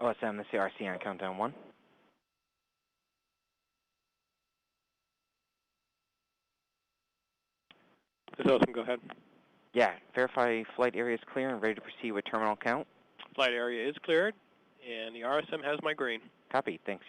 OSM, the CRC on countdown 1. This is awesome. Go ahead. Yeah, verify flight area is clear and ready to proceed with terminal count. Flight area is cleared, and the RSM has my green. Copy, thanks.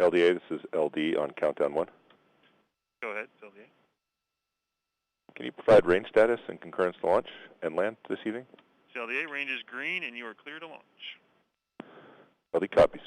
LDA, this is LD on countdown 1. Go ahead, LDA. Can you provide range status and concurrence to launch and land this evening? LDA, range is green and you are clear to launch. LD copies.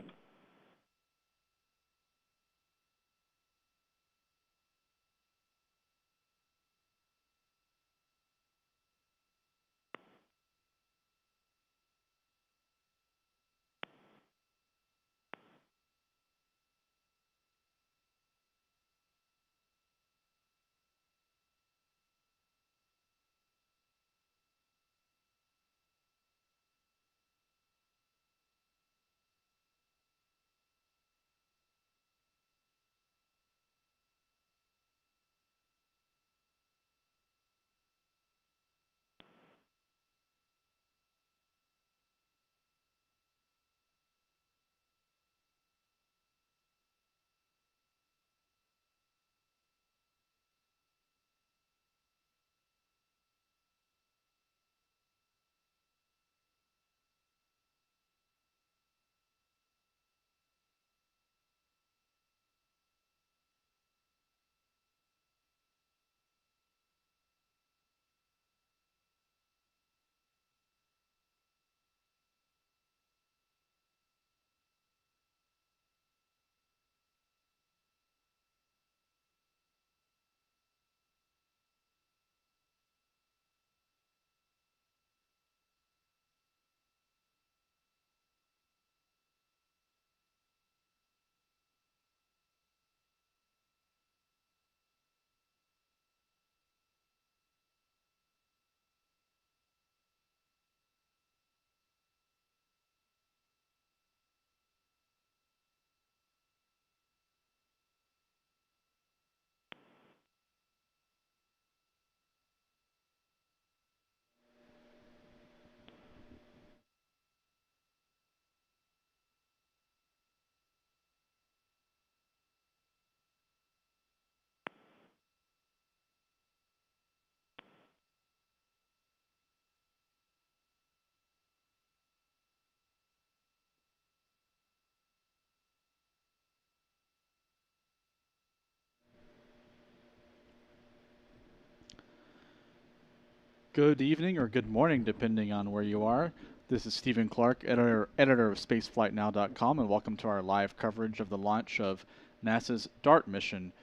Good evening or good morning, depending on where you are. This is Stephen Clark, editor of SpaceflightNow.com, and welcome to our live coverage of the launch of NASA's Dart mission,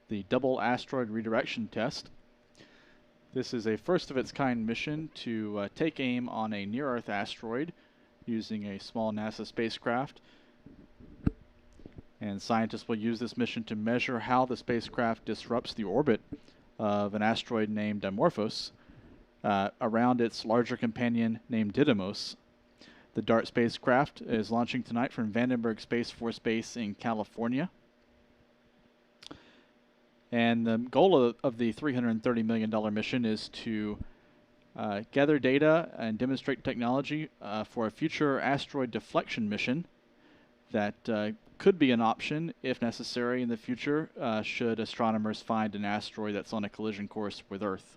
the Double Asteroid Redirection Test. This is a first-of-its-kind mission to take aim on a near-Earth asteroid using a small NASA spacecraft. And scientists will use this mission to measure how the spacecraft disrupts the orbit of an asteroid named Dimorphos around its larger companion named Didymos. The Dart spacecraft is launching tonight from Vandenberg Space Force Base in California. And the goal of the $330 million mission is to gather data and demonstrate technology for a future asteroid deflection mission that could be an option, if necessary, in the future should astronomers find an asteroid that's on a collision course with Earth.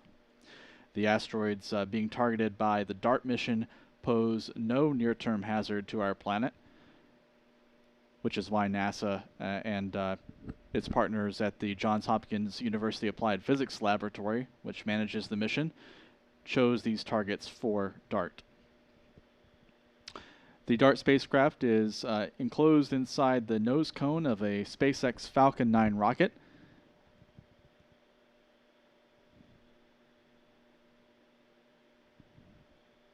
The asteroids being targeted by the DART mission pose no near-term hazard to our planet, which is why NASA and its partners at the Johns Hopkins University Applied Physics Laboratory, which manages the mission, chose these targets for DART. The DART spacecraft is enclosed inside the nose cone of a SpaceX Falcon 9 rocket.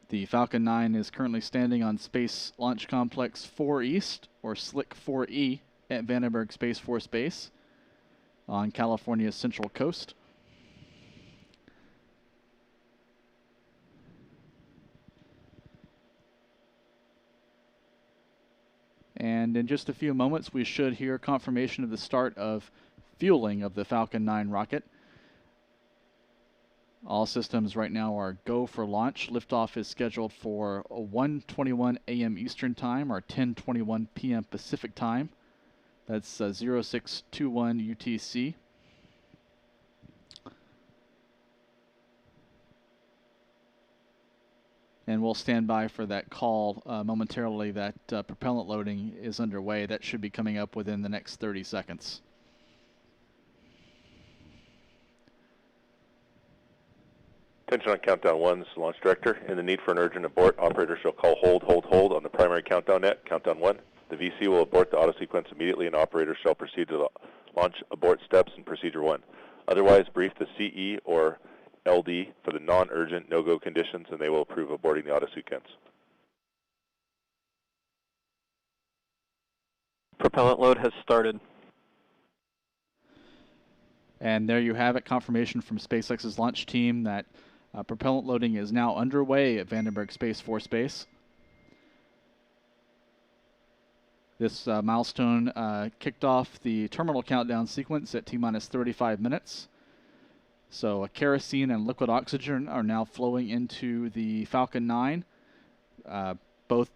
The Falcon 9 is currently standing on Space Launch Complex 4 East, or SLIC 4E, at Vandenberg Space Force Base on California's central coast. And in just a few moments, we should hear confirmation of the start of fueling of the Falcon 9 rocket. All systems right now are go for launch. Liftoff is scheduled for 1:21 a.m. Eastern Time, or 10:21 p.m. Pacific Time. That's 0621 UTC. and we'll stand by for that call momentarily that propellant loading is underway. That should be coming up within the next 30 seconds. Attention on countdown 1, this is Launch Director. In the need for an urgent abort, operator shall call hold, hold, hold on the primary countdown net, countdown 1. The VC will abort the auto sequence immediately and operator shall proceed to the launch abort steps in procedure 1. Otherwise, brief the CE or LD for the non-urgent no-go conditions and they will approve aborting the auto sequence. Propellant load has started. And there you have it, confirmation from SpaceX's launch team that propellant loading is now underway at Vandenberg Space Force Base. This milestone kicked off the terminal countdown sequence at T-minus 35 minutes. So kerosene and liquid oxygen are now flowing into the Falcon 9. Both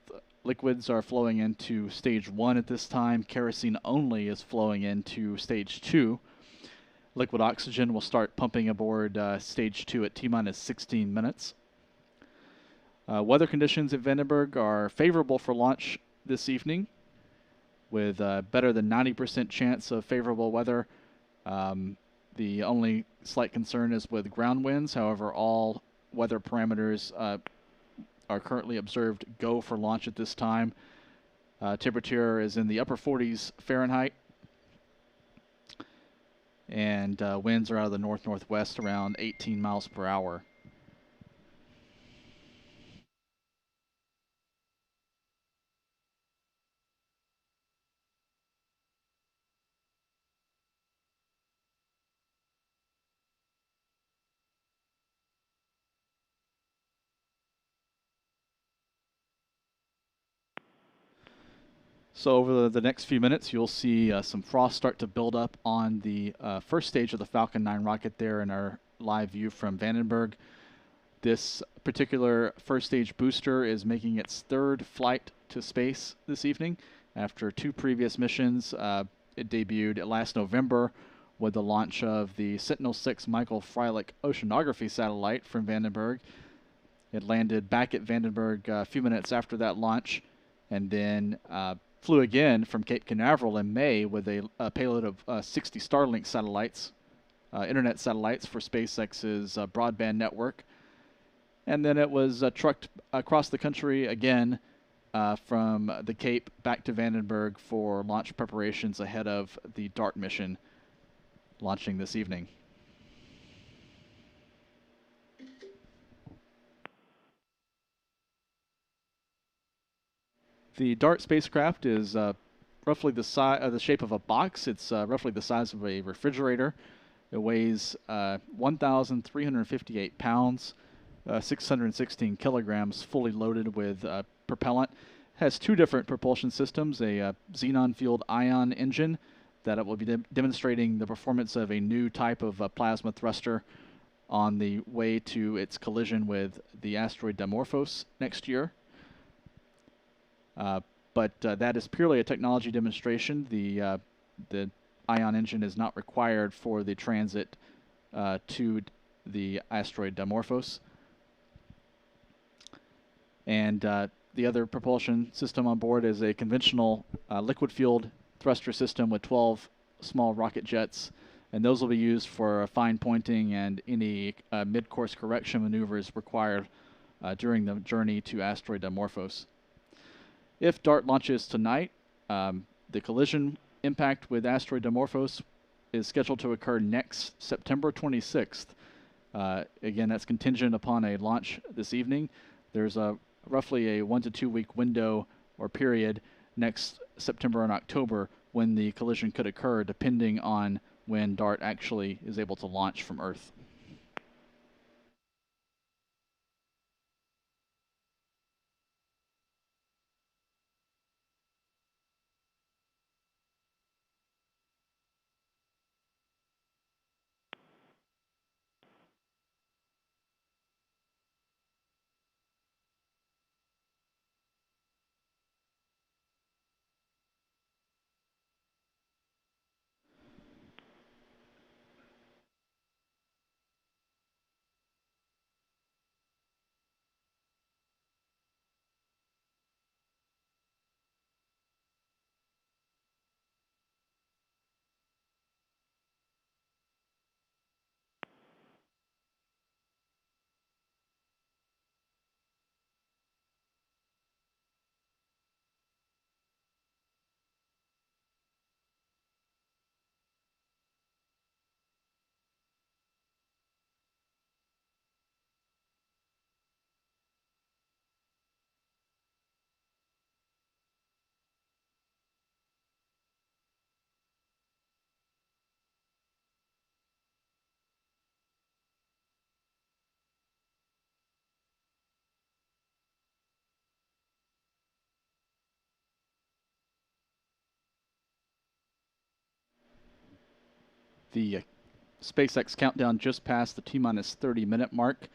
liquids are flowing into stage 1 at this time. Kerosene only is flowing into stage 2. Liquid oxygen will start pumping aboard stage 2 at T-minus 16 minutes. Weather conditions at Vandenberg are favorable for launch this evening, with better than 90% chance of favorable weather. The only slight concern is with ground winds. However, all weather parameters are currently observed go for launch at this time. Temperature is in the upper 40s Fahrenheit. And winds are out of the north-northwest around 18 miles per hour. So over the next few minutes, you'll see some frost start to build up on the first stage of the Falcon 9 rocket there in our live view from Vandenberg. This particular first stage booster is making its third flight to space this evening. After 2 previous missions, it debuted last November with the launch of the Sentinel-6 Michael Freilich oceanography satellite from Vandenberg. It landed back at Vandenberg a few minutes after that launch, and then flew again from Cape Canaveral in May with a payload of 60 Starlink satellites, internet satellites for SpaceX's broadband network. And then it was trucked across the country again from the Cape back to Vandenberg for launch preparations ahead of the Dart mission launching this evening. The Dart spacecraft is roughly the shape of a box. It's roughly the size of a refrigerator. It weighs 1,358 pounds, 616 kilograms, fully loaded with propellant. Has 2 different propulsion systems, a xenon fueled ion engine that it will be demonstrating the performance of a new type of plasma thruster on the way to its collision with the asteroid Dimorphos next year. But that is purely a technology demonstration. The ion engine is not required for the transit to the asteroid Dimorphos. And the other propulsion system on board is a conventional liquid-fueled thruster system with 12 small rocket jets, and those will be used for fine pointing and any mid-course correction maneuvers required during the journey to asteroid Dimorphos. If Dart launches tonight, the collision impact with asteroid Dimorphos is scheduled to occur next September 26th. Again, that's contingent upon a launch this evening. There's roughly a 1 to 2 week window or period next September and October when the collision could occur, depending on when Dart actually is able to launch from Earth. The SpaceX countdown just passed the T-minus 30-minute mark.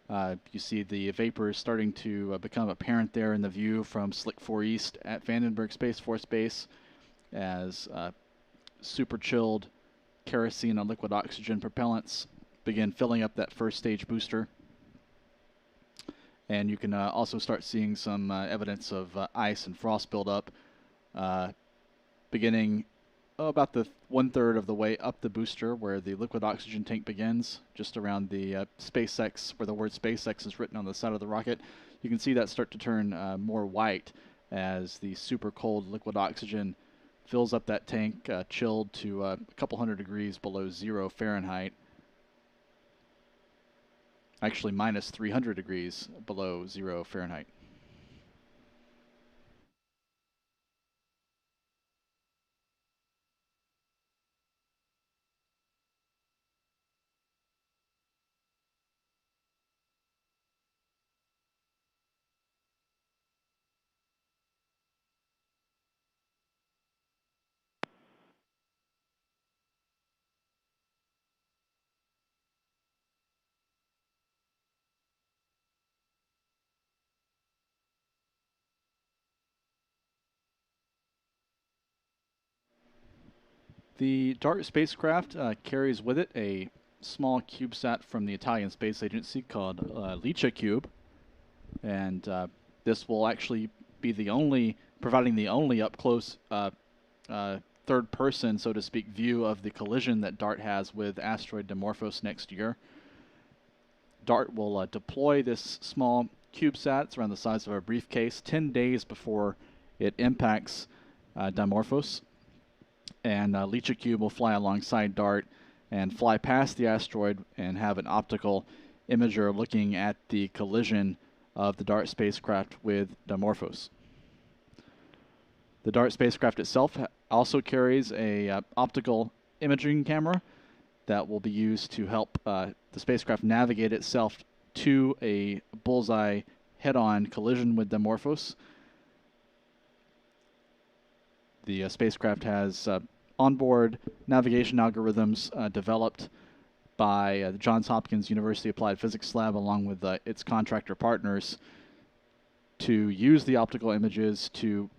You see the vapors starting to become apparent there in the view from Slick 4 East at Vandenberg Space Force Base as super chilled kerosene and liquid oxygen propellants begin filling up that first stage booster. And you can also start seeing some evidence of ice and frost buildup beginning about the 1/3 of the way up the booster where the liquid oxygen tank begins, just around the SpaceX, where the word SpaceX is written on the side of the rocket. You can see that start to turn more white as the super cold liquid oxygen fills up that tank, chilled to a couple hundred degrees below 0 Fahrenheit. Actually, minus 300 degrees below 0 Fahrenheit. The Dart spacecraft carries with it a small CubeSat from the Italian Space Agency called LiCHA-Cube, and this will actually be providing the only up-close third-person, so to speak, view of the collision that Dart has with asteroid Dimorphos next year. Dart will deploy this small CubeSat, it's around the size of a briefcase, 10 days before it impacts Dimorphos. And LiCHA-Cube will fly alongside Dart and fly past the asteroid and have an optical imager looking at the collision of the Dart spacecraft with Dimorphos. The Dart spacecraft itself also carries a optical imaging camera that will be used to help the spacecraft navigate itself to a bullseye head-on collision with Dimorphos. The spacecraft has onboard navigation algorithms developed by the Johns Hopkins University Applied Physics Lab along with its contractor partners to use the optical images to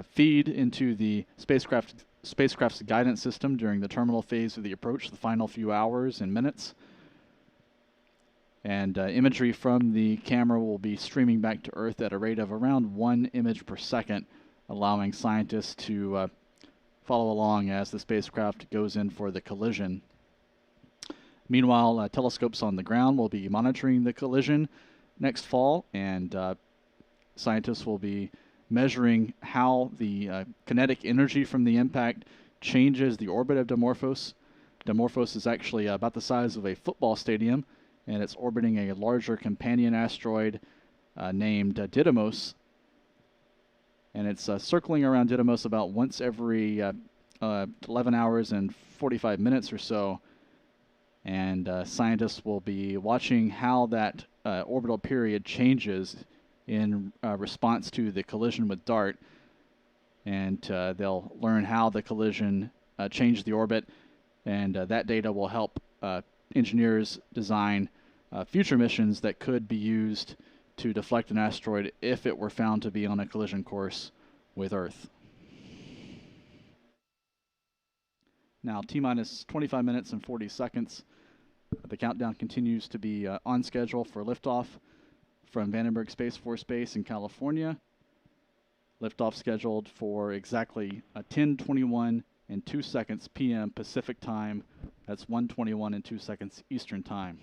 feed into the spacecraft's guidance system during the terminal phase of the approach, the final few hours and minutes. And imagery from the camera will be streaming back to Earth at a rate of around 1 image per second, allowing scientists to follow along as the spacecraft goes in for the collision. Meanwhile, telescopes on the ground will be monitoring the collision next fall, and scientists will be measuring how the kinetic energy from the impact changes the orbit of Dimorphos. Dimorphos is actually about the size of a football stadium, and it's orbiting a larger companion asteroid named Didymos. And it's circling around Didymos about once every 11 hours and 45 minutes or so. And scientists will be watching how that orbital period changes in response to the collision with Dart. And they'll learn how the collision changed the orbit. And that data will help engineers design future missions that could be used to deflect an asteroid if it were found to be on a collision course with Earth. Now, T-minus 25 minutes and 40 seconds. The countdown continues to be on schedule for liftoff from Vandenberg Space Force Base in California. Liftoff scheduled for exactly 10:21 and 2 seconds p.m. Pacific time. That's 1:21 and 2 seconds Eastern time.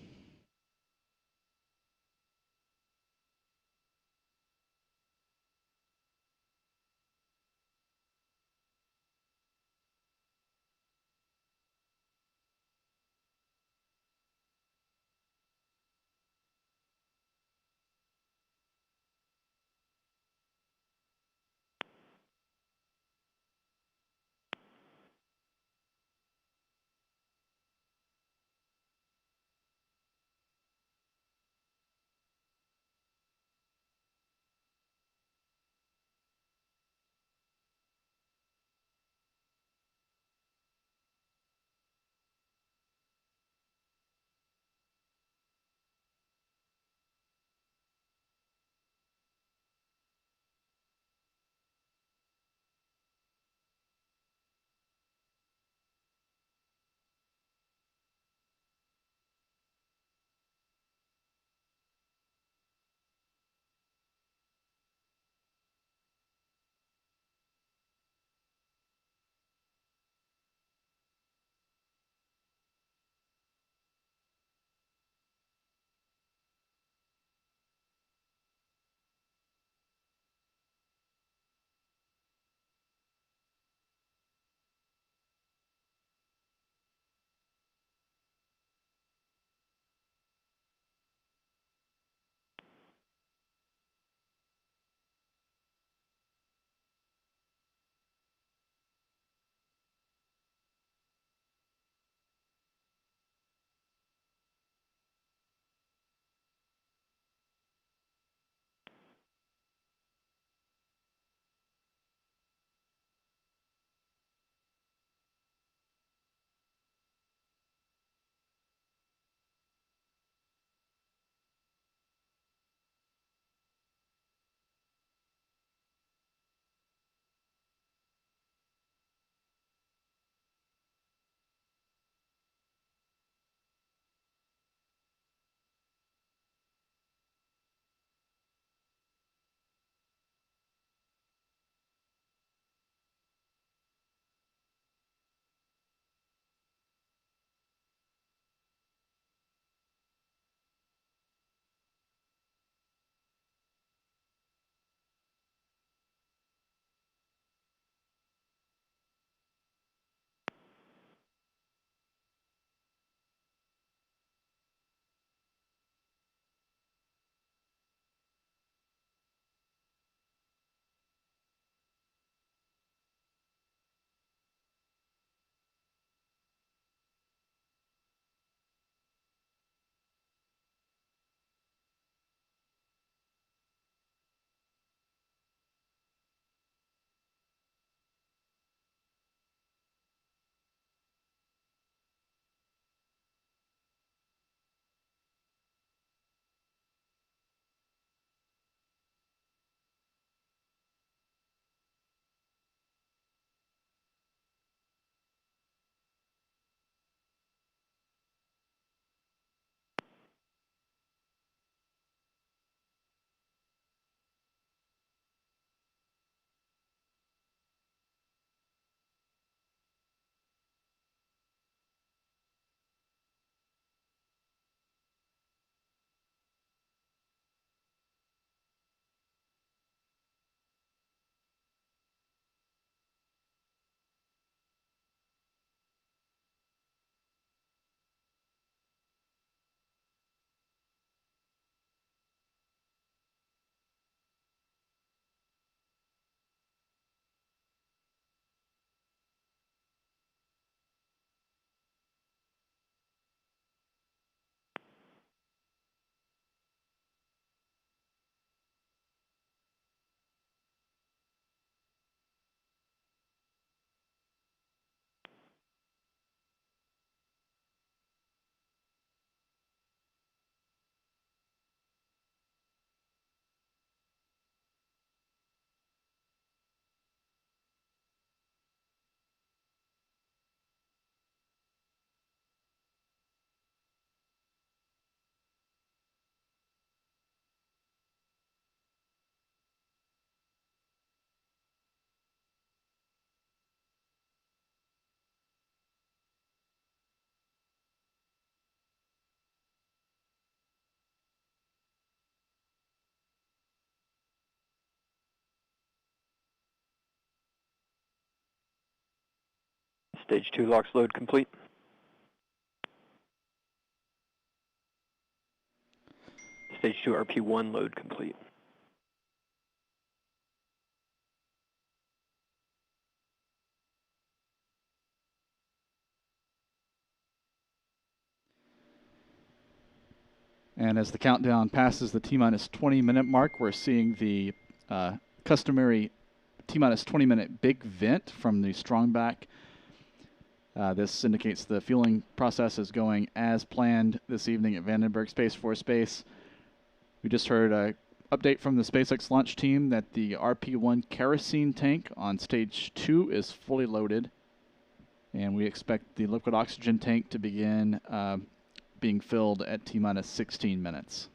Stage 2 LOX load complete. Stage 2 RP1 load complete. And as the countdown passes the T-minus 20-minute mark, we're seeing the customary T-minus 20-minute big vent from the strongback. This indicates the fueling process is going as planned this evening at Vandenberg Space Force Base. We just heard an update from the SpaceX launch team that the RP-1 kerosene tank on stage 2 is fully loaded, and we expect the liquid oxygen tank to begin being filled at T-minus 16 minutes.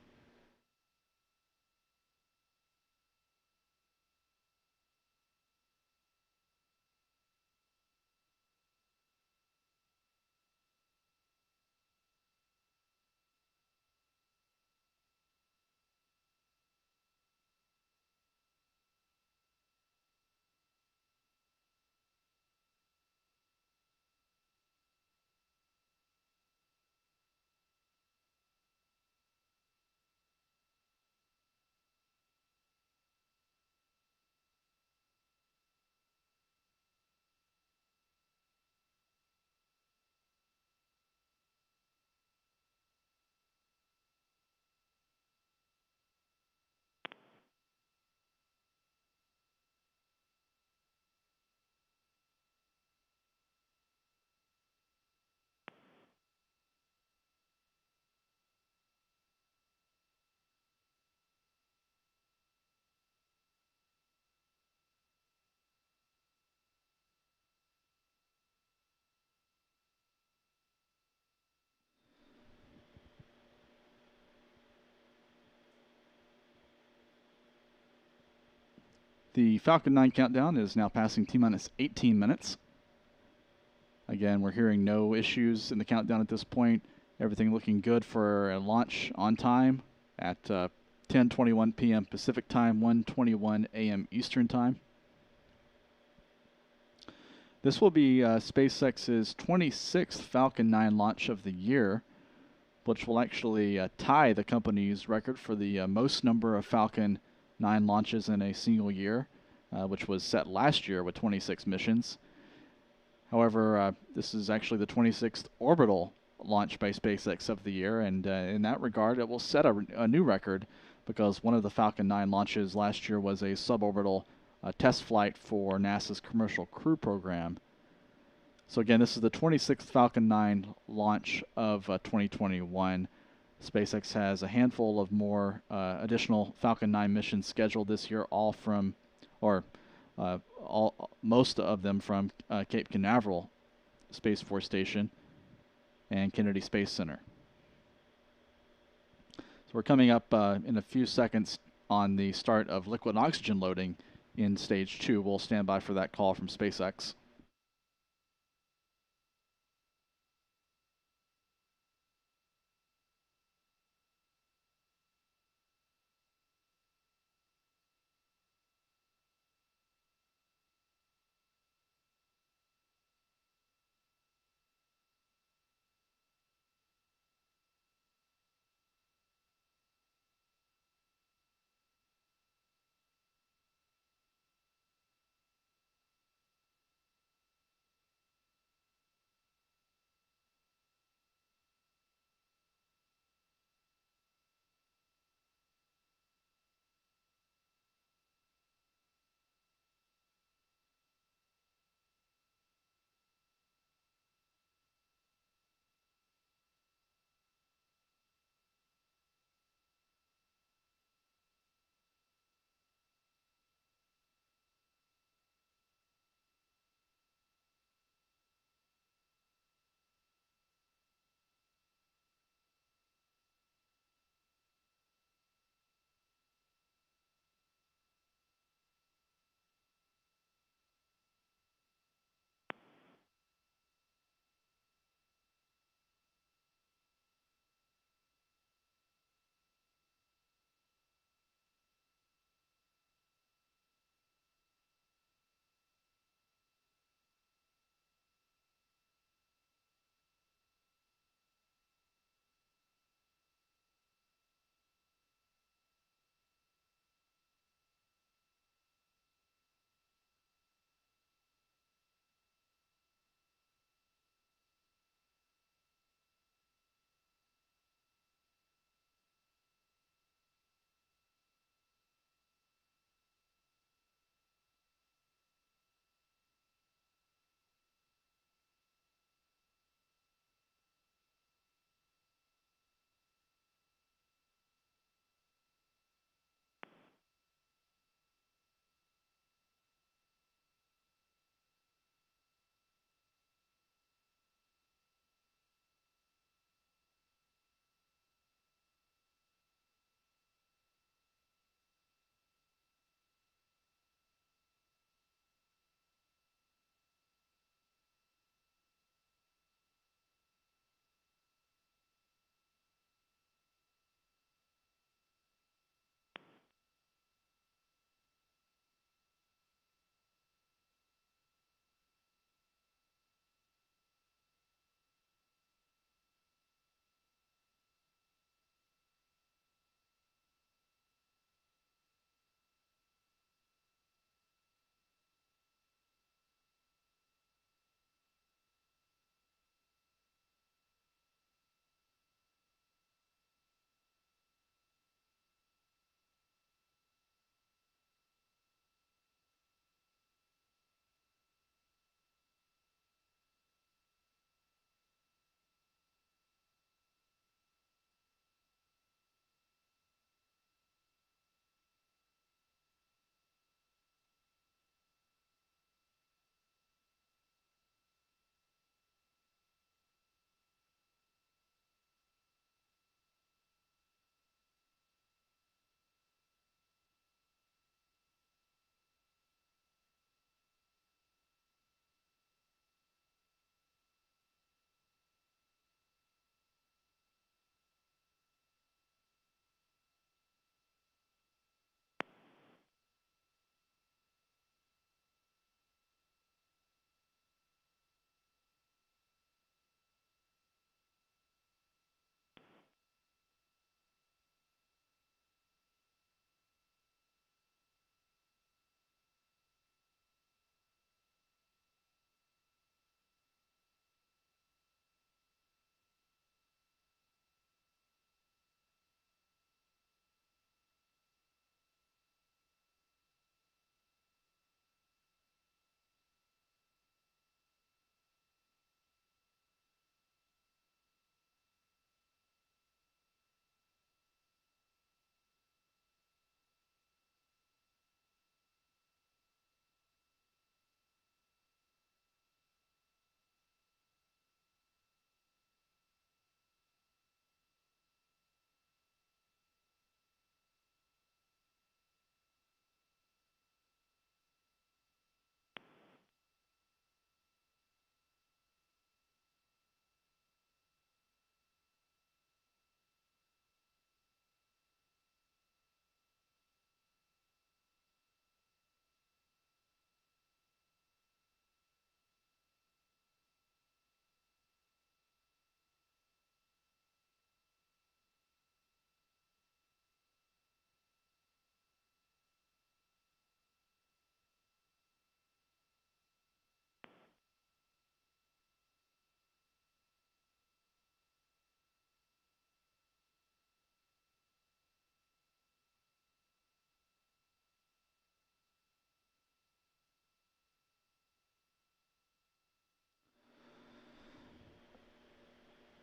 The Falcon 9 countdown is now passing T-minus 18 minutes. Again, we're hearing no issues in the countdown at this point. Everything looking good for a launch on time at 10:21 p.m. Pacific Time, 1:21 a.m. Eastern Time. This will be SpaceX's 26th Falcon 9 launch of the year, which will actually tie the company's record for the most number of Falcon 9 launches in a single year, which was set last year with 26 missions. However, this is actually the 26th orbital launch by SpaceX of the year, and in that regard, it will set a new record because one of the Falcon 9 launches last year was a suborbital test flight for NASA's Commercial Crew Program. So again, this is the 26th Falcon 9 launch of 2021. SpaceX has a handful of more additional Falcon 9 missions scheduled this year, most of them from Cape Canaveral Space Force Station and Kennedy Space Center. So we're coming up in a few seconds on the start of liquid oxygen loading in stage 2. We'll stand by for that call from SpaceX.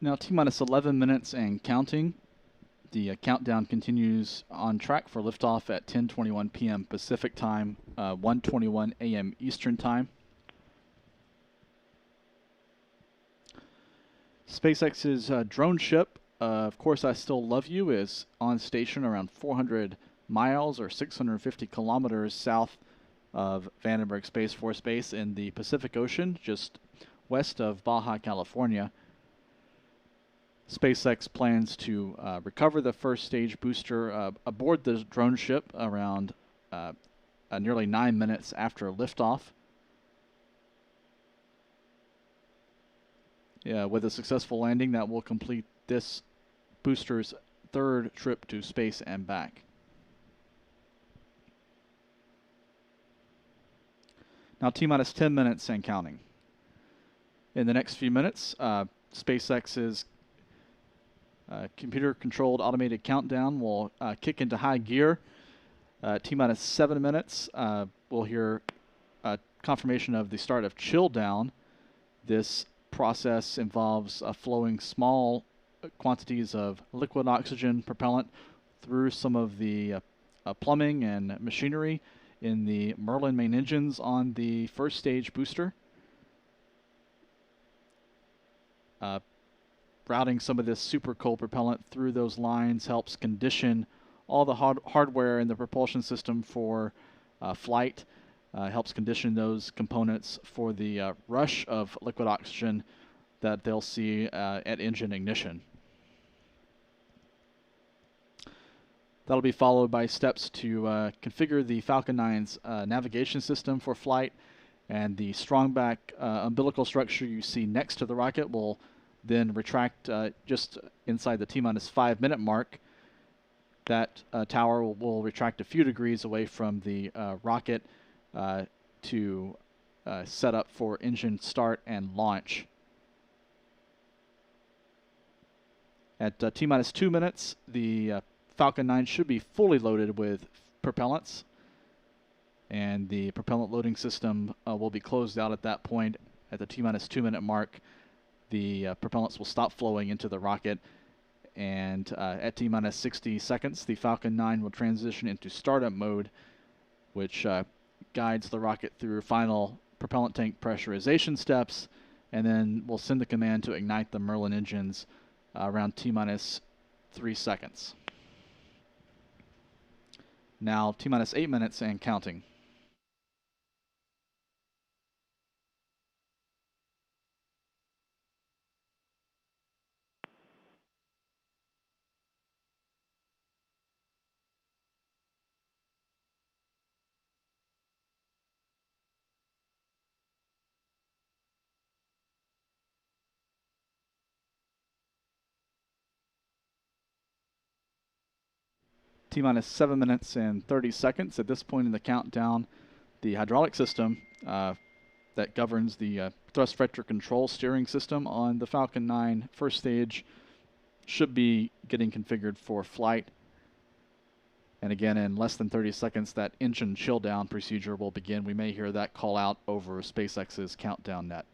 Now T-minus 11 minutes and counting. The countdown continues on track for liftoff at 10:21 p.m. Pacific Time, 1:21 a.m. Eastern Time. SpaceX's drone ship, Of Course I Still Love You, is on station around 400 miles or 650 kilometers south of Vandenberg Space Force Base in the Pacific Ocean, just west of Baja California. SpaceX plans to recover the first stage booster aboard the drone ship around nearly 9 minutes after liftoff. With a successful landing, that will complete this booster's third trip to space and back. Now T-minus 10 minutes and counting. In the next few minutes, SpaceX's computer-controlled automated countdown will kick into high gear. T-minus 7 minutes, we'll hear confirmation of the start of chill down. This process involves flowing small quantities of liquid oxygen propellant through some of the plumbing and machinery in the Merlin main engines on the first stage booster. Routing some of this super cold propellant through those lines helps condition all the hardware in the propulsion system for flight, helps condition those components for the rush of liquid oxygen that they'll see at engine ignition. That'll be followed by steps to configure the Falcon 9's navigation system for flight, and the strongback umbilical structure you see next to the rocket will then retract just inside the T-minus 5 minute mark. That tower will retract a few degrees away from the rocket to set up for engine start and launch. At T-minus 2 minutes, the Falcon 9 should be fully loaded with propellants, and the propellant loading system will be closed out at that point. At the T-minus 2 minute mark, the propellants will stop flowing into the rocket, and at T-minus 60 seconds, the Falcon 9 will transition into startup mode, which guides the rocket through final propellant tank pressurization steps, and then we'll send the command to ignite the Merlin engines around T-minus 3 seconds. Now T-minus 8 minutes and counting. T-minus 7 minutes and 30 seconds. At this point in the countdown, the hydraulic system that governs the thrust vector control steering system on the Falcon 9 first stage should be getting configured for flight. And again, in less than 30 seconds, that engine chill down procedure will begin. We may hear that call out over SpaceX's countdown net.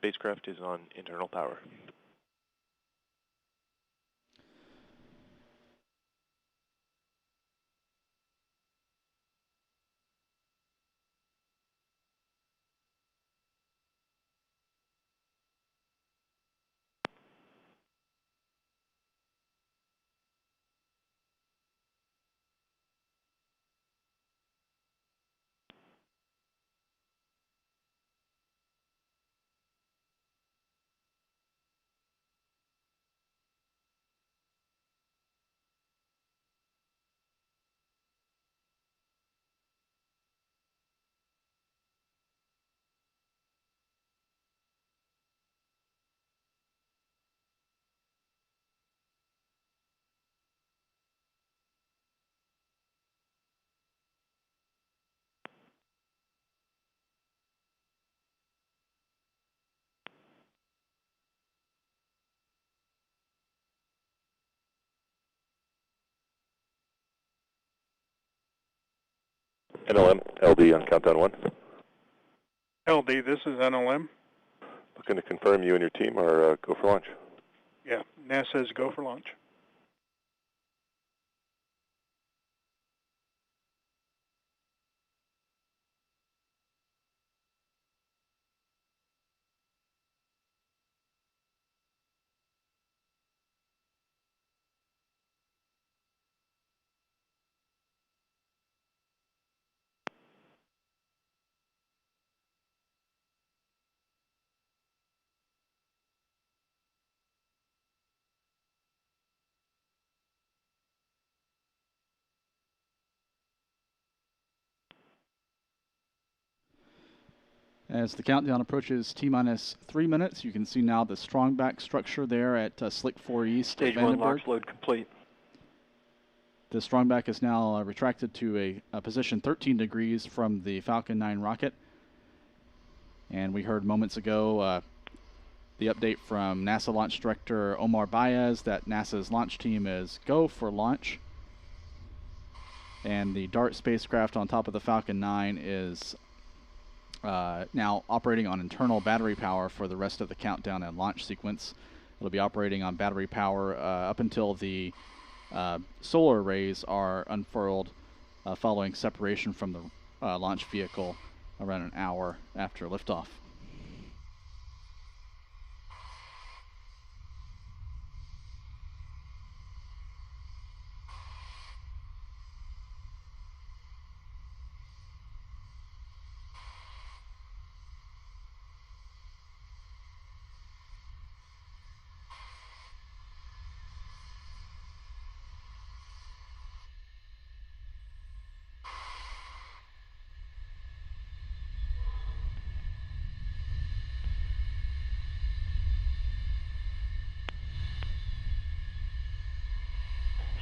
spacecraft is on internal power. NLM, LD on countdown 1. LD, this is NLM. Looking to confirm you and your team are go for launch. Yeah, NASA says go for launch. As the countdown approaches T-minus 3 minutes, you can see now the strong back structure there at Slick 4 East. Stage 1 LOX load complete. The strong back is now retracted to a position 13 degrees from the Falcon 9 rocket. And we heard moments ago the update from NASA Launch Director Omar Baez that NASA's launch team is go for launch. And the Dart spacecraft on top of the Falcon 9 is now operating on internal battery power for the rest of the countdown and launch sequence. It'll be operating on battery power up until the solar arrays are unfurled following separation from the launch vehicle around an hour after liftoff.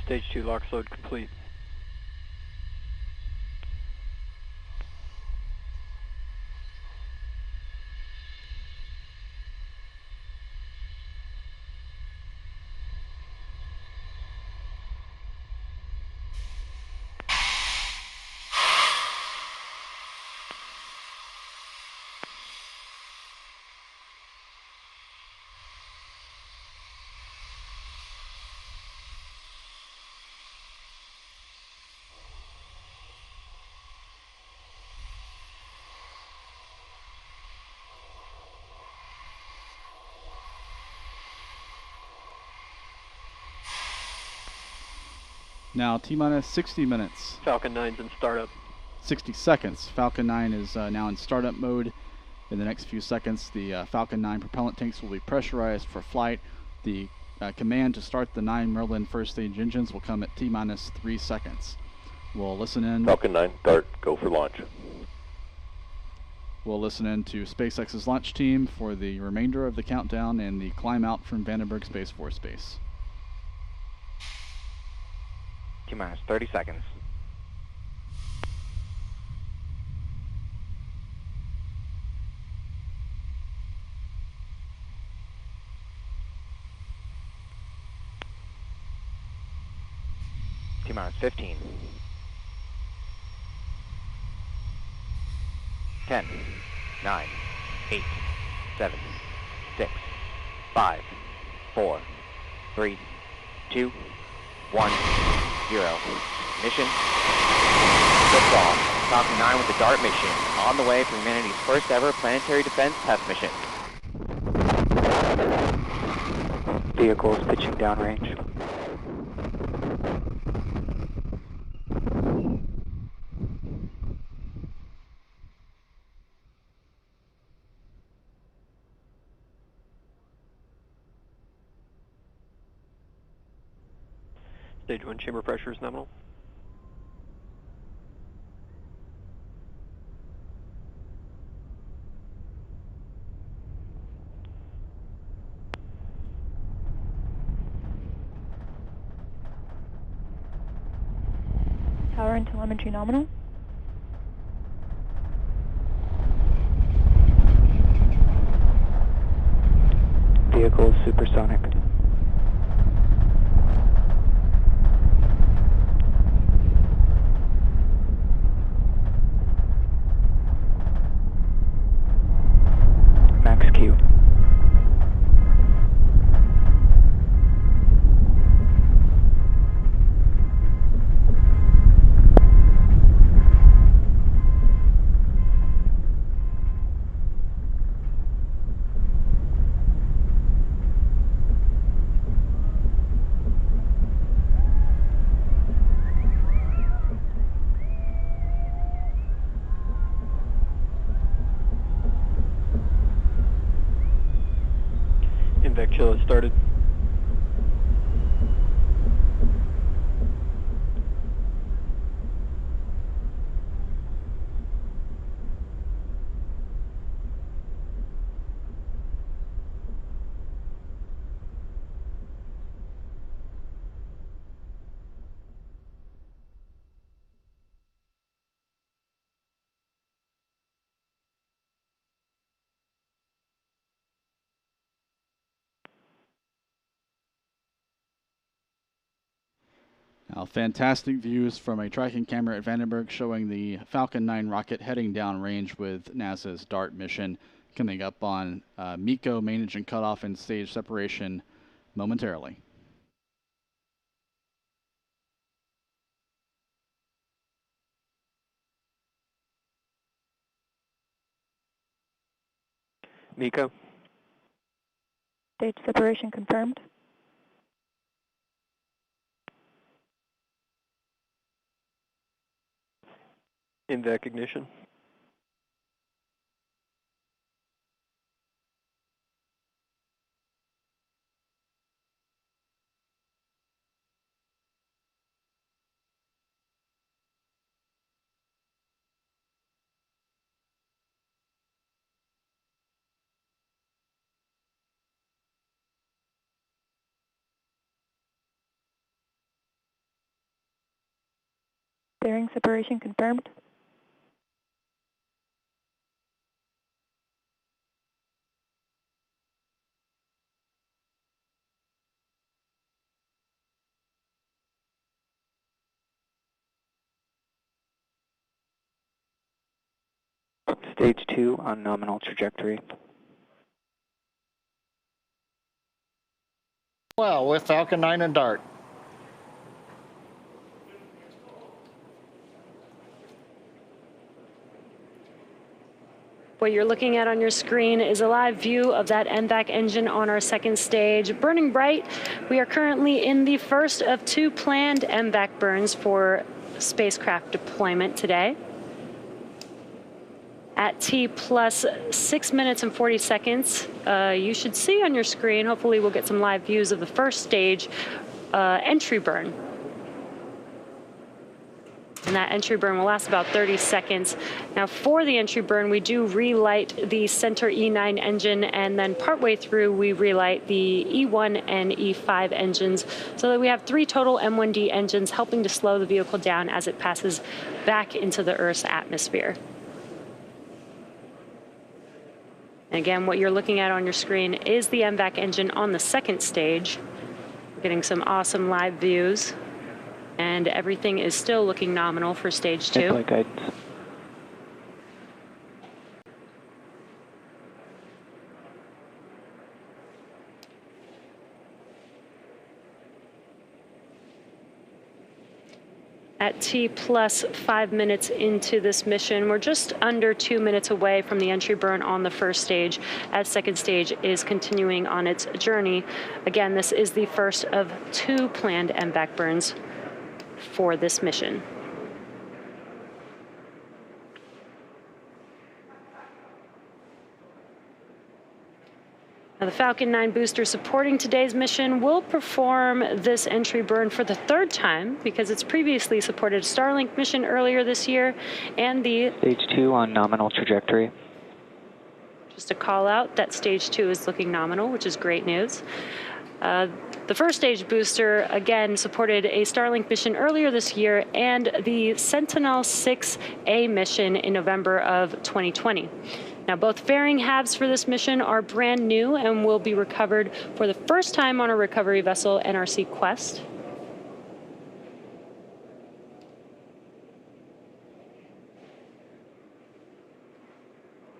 Stage 2 LOX load complete. Now T-minus 60 minutes. Falcon 9's in startup. 60 seconds. Falcon 9 is now in startup mode. In the next few seconds, the Falcon 9 propellant tanks will be pressurized for flight. The command to start the 9 Merlin first stage engines will come at T-minus 3 seconds. We'll listen in. Falcon 9, Dart, go for launch. We'll listen in to SpaceX's launch team for the remainder of the countdown and the climb out from Vandenberg Space Force Base. T-minus 30 seconds. T-minus 15. 10, 9, 8, 7, 5, 4, 3, 2, 1, 0. Mission liftoff. Falcon 9 with the Dart mission on the way for humanity's first ever planetary defense test mission. Vehicles pitching downrange. Stage 1 chamber pressure is nominal. Power and telemetry nominal. Vehicle supersonic. Max Q. Invec chill has started. Now, fantastic views from a tracking camera at Vandenberg showing the Falcon 9 rocket heading downrange with NASA's Dart mission. Coming up on MECO main engine cutoff and stage separation momentarily. MECO. Stage separation confirmed. Invec ignition. Bearing separation confirmed. Stage 2 on nominal trajectory. Well, with Falcon 9 and Dart. What you're looking at on your screen is a live view of that MVAC engine on our second stage, burning bright. We are currently in the first of 2 planned MVAC burns for spacecraft deployment today. At T plus 6 minutes and 40 seconds, you should see on your screen, hopefully we'll get some live views of the first stage entry burn. And that entry burn will last about 30 seconds. Now for the entry burn, we do relight the center E9 engine, and then partway through we relight the E1 and E5 engines, so that we have 3 total M1D engines helping to slow the vehicle down as it passes back into the Earth's atmosphere. And again, what you're looking at on your screen is the MVAC engine on the second stage. We're getting some awesome live views. And everything is still looking nominal for stage 2. Flight guidance. At T plus 5 minutes into this mission, we're just under 2 minutes away from the entry burn on the first stage, as second stage is continuing on its journey. Again, this is the first of 2 planned MVAC burns for this mission. Now, the Falcon 9 booster supporting today's mission will perform this entry burn for the 3rd time because it's previously supported a Starlink mission earlier this year and the Stage 2 on nominal trajectory. Just a call out that stage 2 is looking nominal, which is great news. The first stage booster, again, supported a Starlink mission earlier this year and the Sentinel-6A mission in November of 2020. Now, both fairing halves for this mission are brand new and will be recovered for the first time on a recovery vessel, NRC Quest.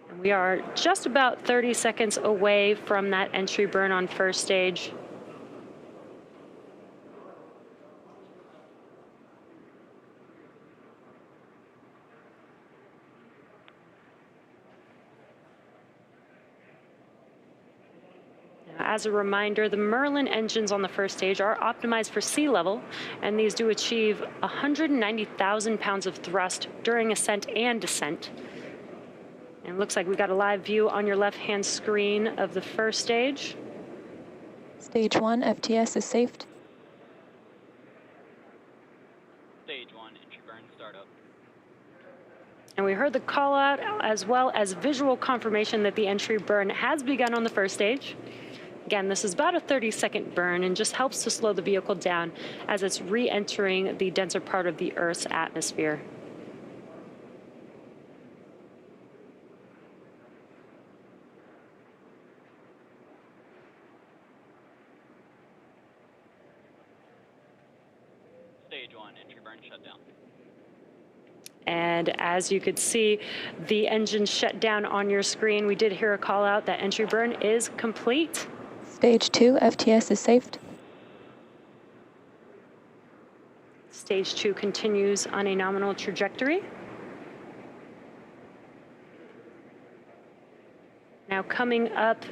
And we are just about 30 seconds away from that entry burn on first stage. As a reminder, the Merlin engines on the first stage are optimized for sea level, and these do achieve 190,000 pounds of thrust during ascent and descent. And it looks like we got a live view on your left-hand screen of the first stage. Stage 1, FTS is safe. Stage 1, entry burn startup. And we heard the call out as well as visual confirmation that the entry burn has begun on the first stage. Again, this is about a 30-second burn and just helps to slow the vehicle down as it's re-entering the denser part of the Earth's atmosphere. Stage 1, entry burn shut down. And as you could see, the engine shut down on your screen. We did hear a call out that entry burn is complete. Stage 2, FTS is safe. Stage 2 continues on a nominal trajectory. Now coming up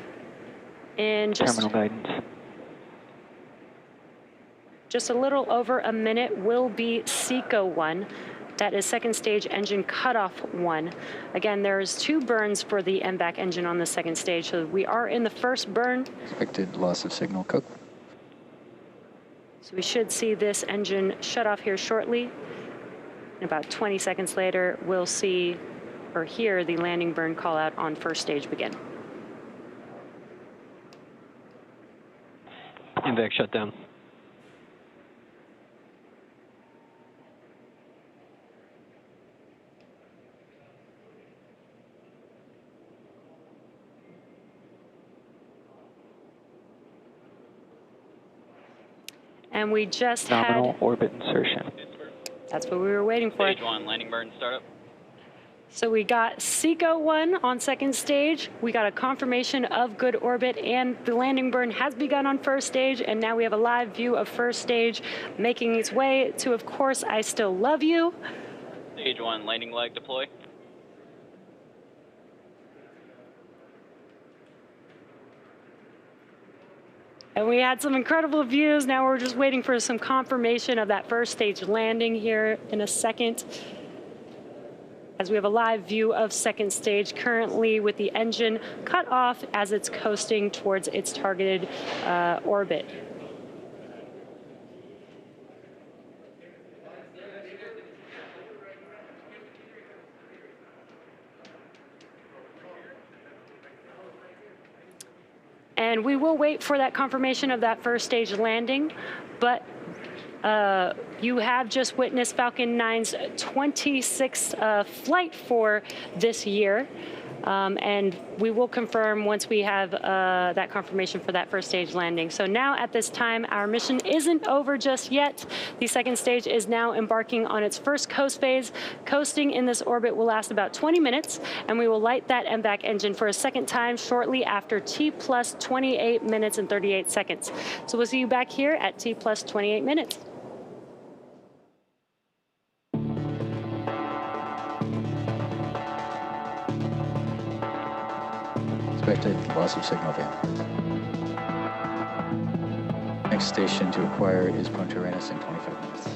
in Terminal guidance. just a little over a minute will be SECO 1. That is second stage engine cutoff 1. Again, there's 2 burns for the MVAC engine on the second stage, so we are in the first burn. Expected loss of signal, Cook. So we should see this engine shut off here shortly. And about 20 seconds later, we'll see or hear the landing burn call out on first stage begin. MVAC shut down. And we just Nominal had... orbit insertion. That's what we were waiting for. Stage 1, landing burn startup. So we got SECO 1 on second stage. We got a confirmation of good orbit, and the landing burn has begun on first stage. And now we have a live view of first stage making its way to, of course, I Still Love You. Stage 1, landing leg deploy. And we had some incredible views. Now we're just waiting for some confirmation of that first stage landing here in a second. As we have a live view of second stage currently with the engine cut off as it's coasting towards its targeted orbit. And we will wait for that confirmation of that first stage landing, but you have just witnessed Falcon 9's 26th flight for this year. And we will confirm once we have that confirmation for that first stage landing. So now at this time, our mission isn't over just yet. The second stage is now embarking on its first coast phase. Coasting in this orbit will last about 20 minutes, and we will light that MVAC engine for a second time shortly after T plus 28 minutes and 38 seconds. So we'll see you back here at T plus 28 minutes. Expected loss of signal again. Next station to acquire is Punta Arenas in 25 minutes.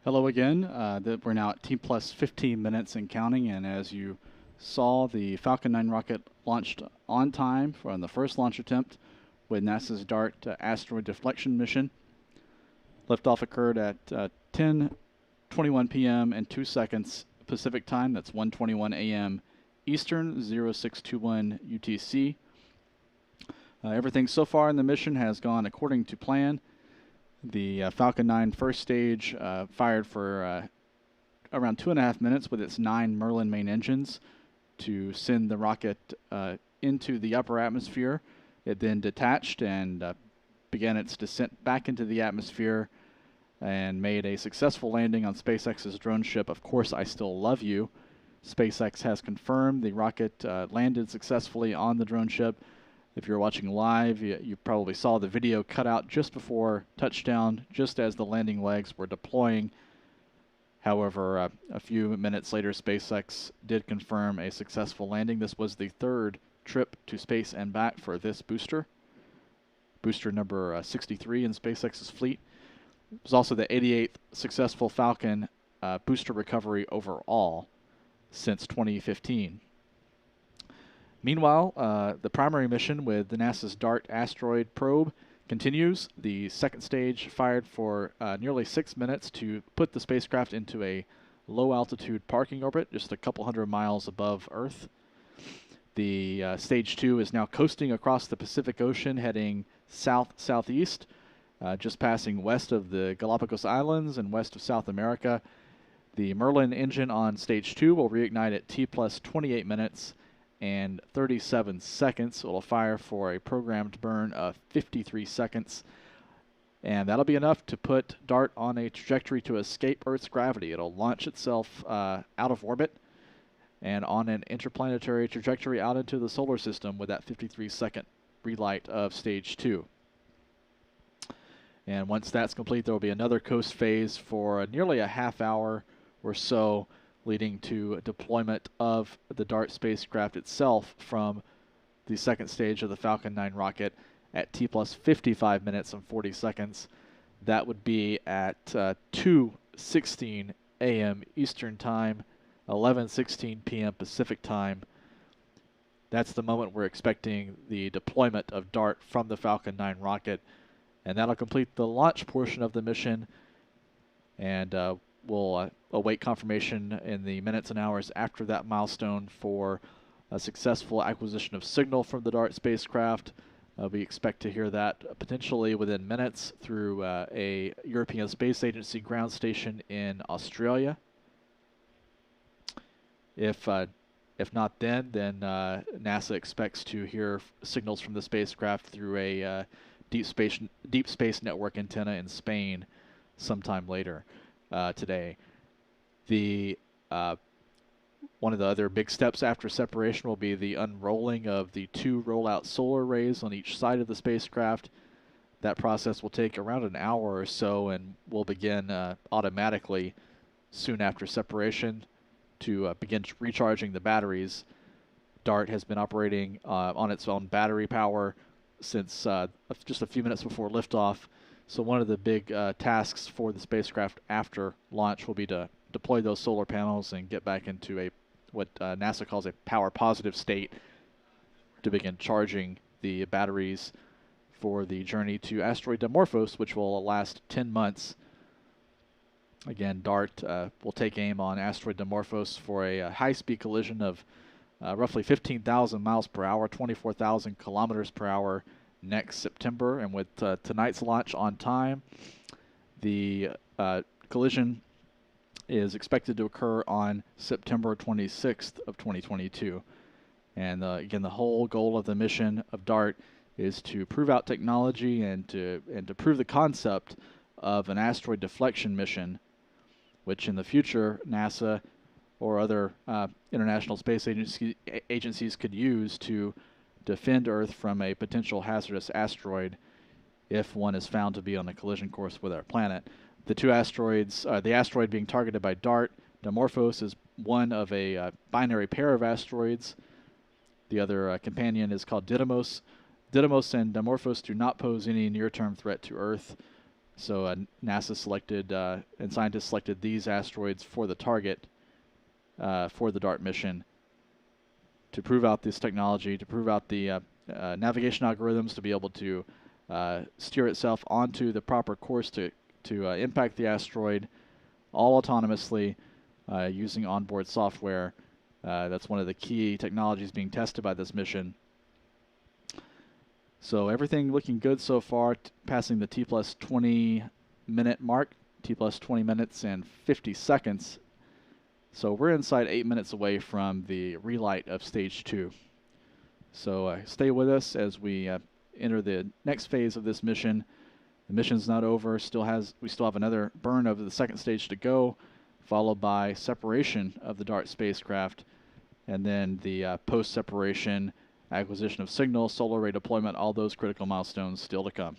Hello again. We're now at T plus 15 minutes and counting, and as you saw, the Falcon 9 rocket launched on time from the first launch attempt with NASA's Dart asteroid deflection mission. Liftoff occurred at 10:21 p.m. and 2 seconds Pacific time. That's 1:21 a.m. Eastern, 0621 UTC. Everything so far in the mission has gone according to plan. The Falcon 9 first stage fired for around 2.5 minutes with its 9 Merlin main engines to send the rocket into the upper atmosphere. It then detached and began its descent back into the atmosphere and made a successful landing on SpaceX's drone ship, Of Course I Still Love You. SpaceX has confirmed the rocket landed successfully on the drone ship. If you're watching live, you probably saw the video cut out just before touchdown, just as the landing legs were deploying. However, a few minutes later, SpaceX did confirm a successful landing. This was the third trip to space and back for this booster number 63 in SpaceX's fleet. It was also the 88th successful Falcon booster recovery overall since 2015. Meanwhile, the primary mission with the NASA's Dart asteroid probe continues. The second stage fired for nearly 6 minutes to put the spacecraft into a low-altitude parking orbit just a couple hundred miles above Earth. The stage 2 is now coasting across the Pacific Ocean, heading south-southeast, just passing west of the Galapagos Islands and west of South America. The Merlin engine on stage 2 will reignite at T plus 28 minutes and 37 seconds. It'll fire for a programmed burn of 53 seconds. And that'll be enough to put Dart on a trajectory to escape Earth's gravity. It'll launch itself out of orbit and on an interplanetary trajectory out into the solar system with that 53-second relight of stage 2. And once that's complete, there will be another coast phase for nearly a half hour or so, leading to deployment of the Dart spacecraft itself from the second stage of the Falcon 9 rocket at T plus 55 minutes and 40 seconds. That would be at 2:16 a.m. Eastern Time, 11:16 p.m. Pacific Time. That's the moment we're expecting the deployment of Dart from the Falcon 9 rocket, and that'll complete the launch portion of the mission, and we'll await confirmation in the minutes and hours after that milestone for a successful acquisition of signal from the Dart spacecraft. We expect to hear that potentially within minutes through a European Space Agency ground station in Australia. If not then NASA expects to hear signals from the spacecraft through a deep space network antenna in Spain sometime later today. One of the other big steps after separation will be the unrolling of the 2 rollout solar arrays on each side of the spacecraft. That process will take around an hour or so and will begin automatically soon after separation to begin recharging the batteries. Dart has been operating on its own battery power since just a few minutes before liftoff. So one of the big tasks for the spacecraft after launch will be to deploy those solar panels and get back into what NASA calls a power positive state to begin charging the batteries for the journey to asteroid Dimorphos, which will last 10 months. Again, Dart will take aim on asteroid Dimorphos for a high-speed collision of roughly 15,000 miles per hour, 24,000 kilometers per hour next September. And with tonight's launch on time, the collision is expected to occur on September 26th of 2022. And again, the whole goal of the mission of Dart is to prove out technology and to prove the concept of an asteroid deflection mission, which in the future NASA or other international space agencies could use to defend Earth from a potential hazardous asteroid if one is found to be on a collision course with our planet. The 2 asteroids, the asteroid being targeted by Dart, Dimorphos, is one of a binary pair of asteroids. The other companion is called Didymos. Didymos and Dimorphos do not pose any near-term threat to Earth. So NASA selected and scientists selected these asteroids for the target for the Dart mission to prove out this technology, to prove out the navigation algorithms to be able to steer itself onto the proper course to impact the asteroid, all autonomously using onboard software. That's one of the key technologies being tested by this mission. So everything looking good so far, passing the T plus 20 minute mark, T plus 20 minutes and 50 seconds. So we're inside 8 minutes away from the relight of stage 2. So stay with us as we enter the next phase of this mission. The mission's not over. We still have another burn of the second stage to go, followed by separation of the Dart spacecraft, and then the post-separation acquisition of signal, solar array deployment, all those critical milestones still to come.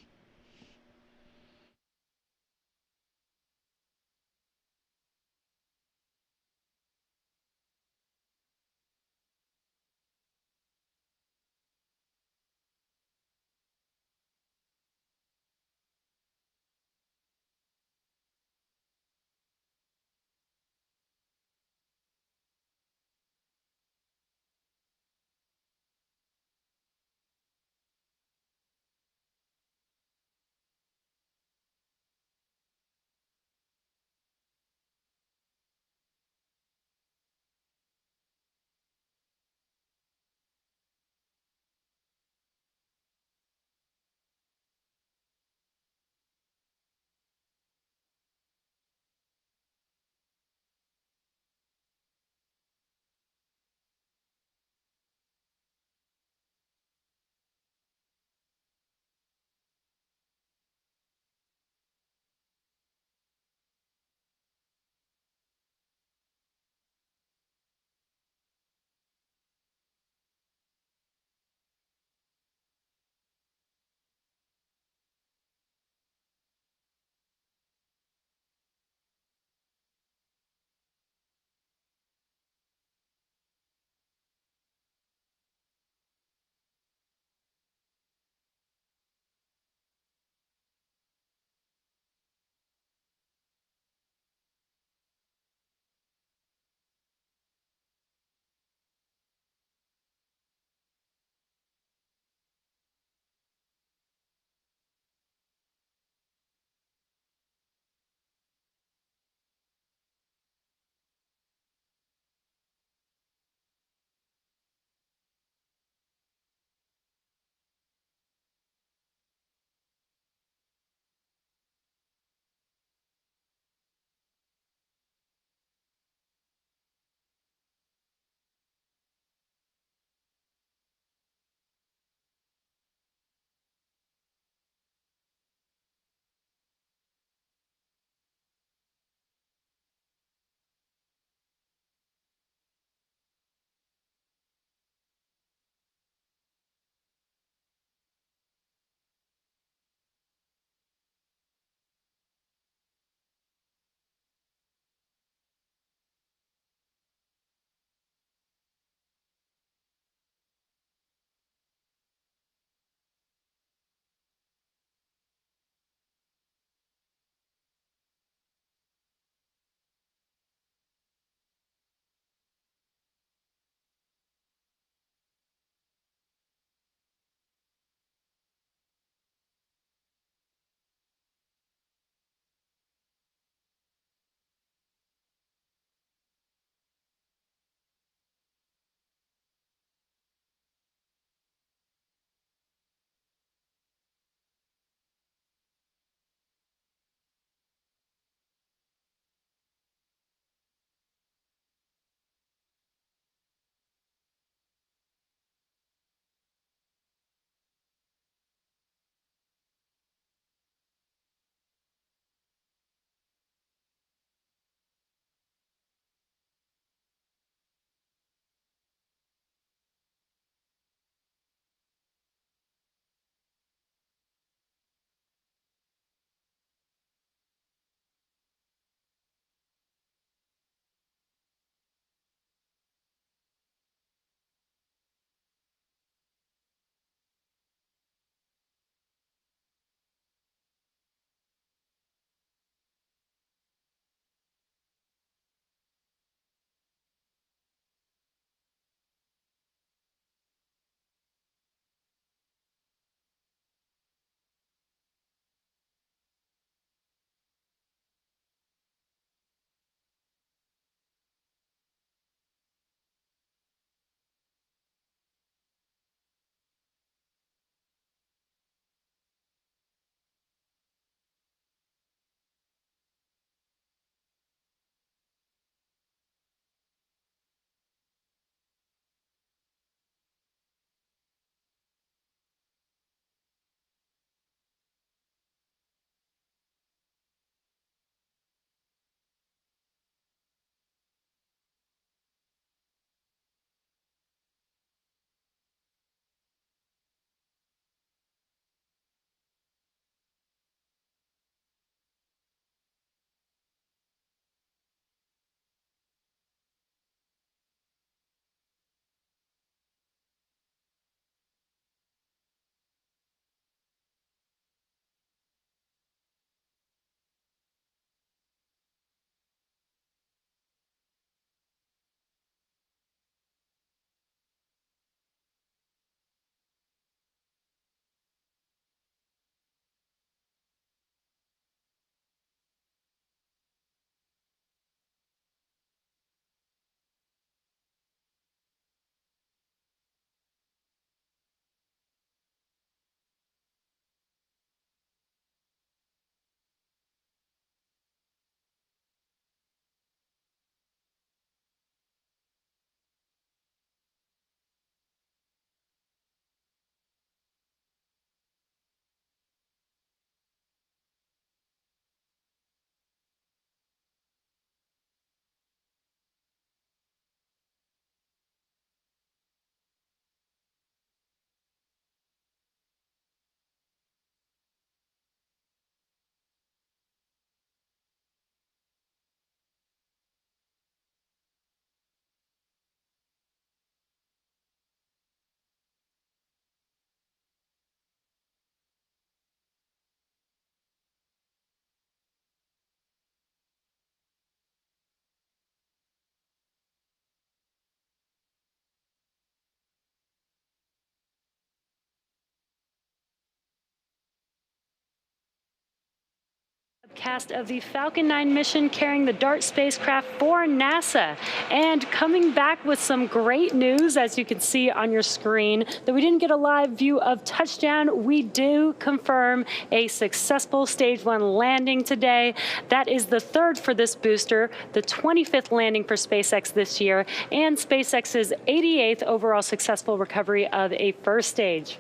broadcast of the Falcon 9 mission carrying the Dart spacecraft for NASA. And coming back with some great news, as you can see on your screen, that we didn't get a live view of touchdown. We do confirm a successful Stage 1 landing today. That is the third for this booster, the 25th landing for SpaceX this year, and SpaceX's 88th overall successful recovery of a first stage.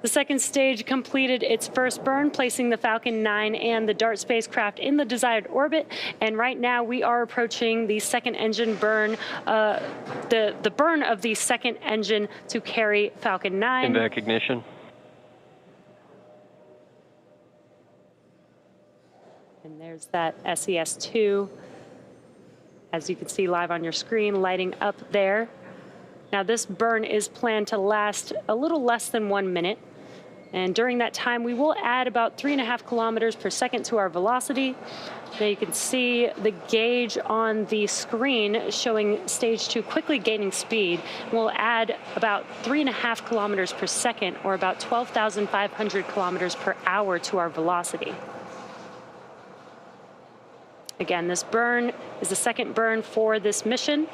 The second stage completed its first burn, placing the Falcon 9 and the Dart spacecraft in the desired orbit. And right now we are approaching the second engine burn, the burn of the second engine to carry Falcon 9. Invac ignition. And there's that SES-2, as you can see live on your screen, lighting up there. Now this burn is planned to last a little less than 1 minute. And during that time, we will add about 3.5 kilometers per second to our velocity. Now you can see the gauge on the screen showing Stage 2 quickly gaining speed. We'll add about 3.5 kilometers per second, or about 12,500 kilometers per hour to our velocity. Again, this burn is the second burn for this mission.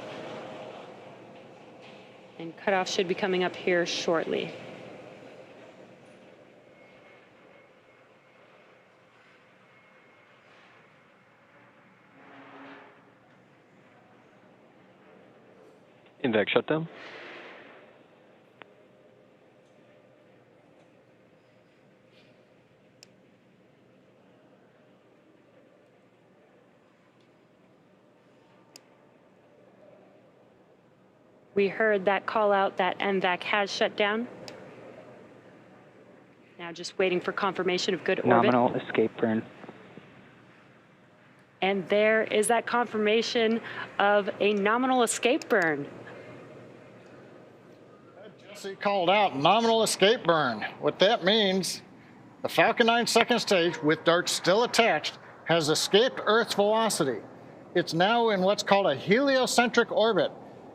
And cutoff should be coming up here shortly. Invac shutdown. We heard that call out that MVAC has shut down. Now just waiting for confirmation of good orbit. Nominal escape burn. And there is that confirmation of a nominal escape burn. Jesse called out nominal escape burn. What that means, the Falcon 9 second stage, with Dart still attached, has escaped Earth's velocity. It's now in what's called a heliocentric orbit.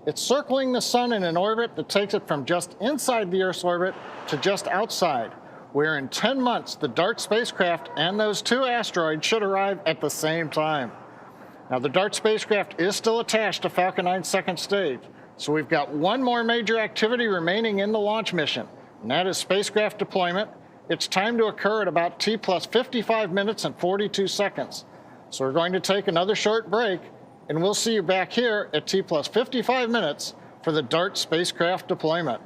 It's circling the sun in an orbit that takes it from just inside the Earth's orbit to just outside, where in 10 months, the Dart spacecraft and those 2 asteroids should arrive at the same time. Now, the Dart spacecraft is still attached to Falcon 9's second stage, so we've got one more major activity remaining in the launch mission, and that is spacecraft deployment. It's timed to occur at about T plus 55 minutes and 42 seconds. So we're going to take another short break, and we'll see you back here at T plus 55 minutes for the Dart spacecraft deployment.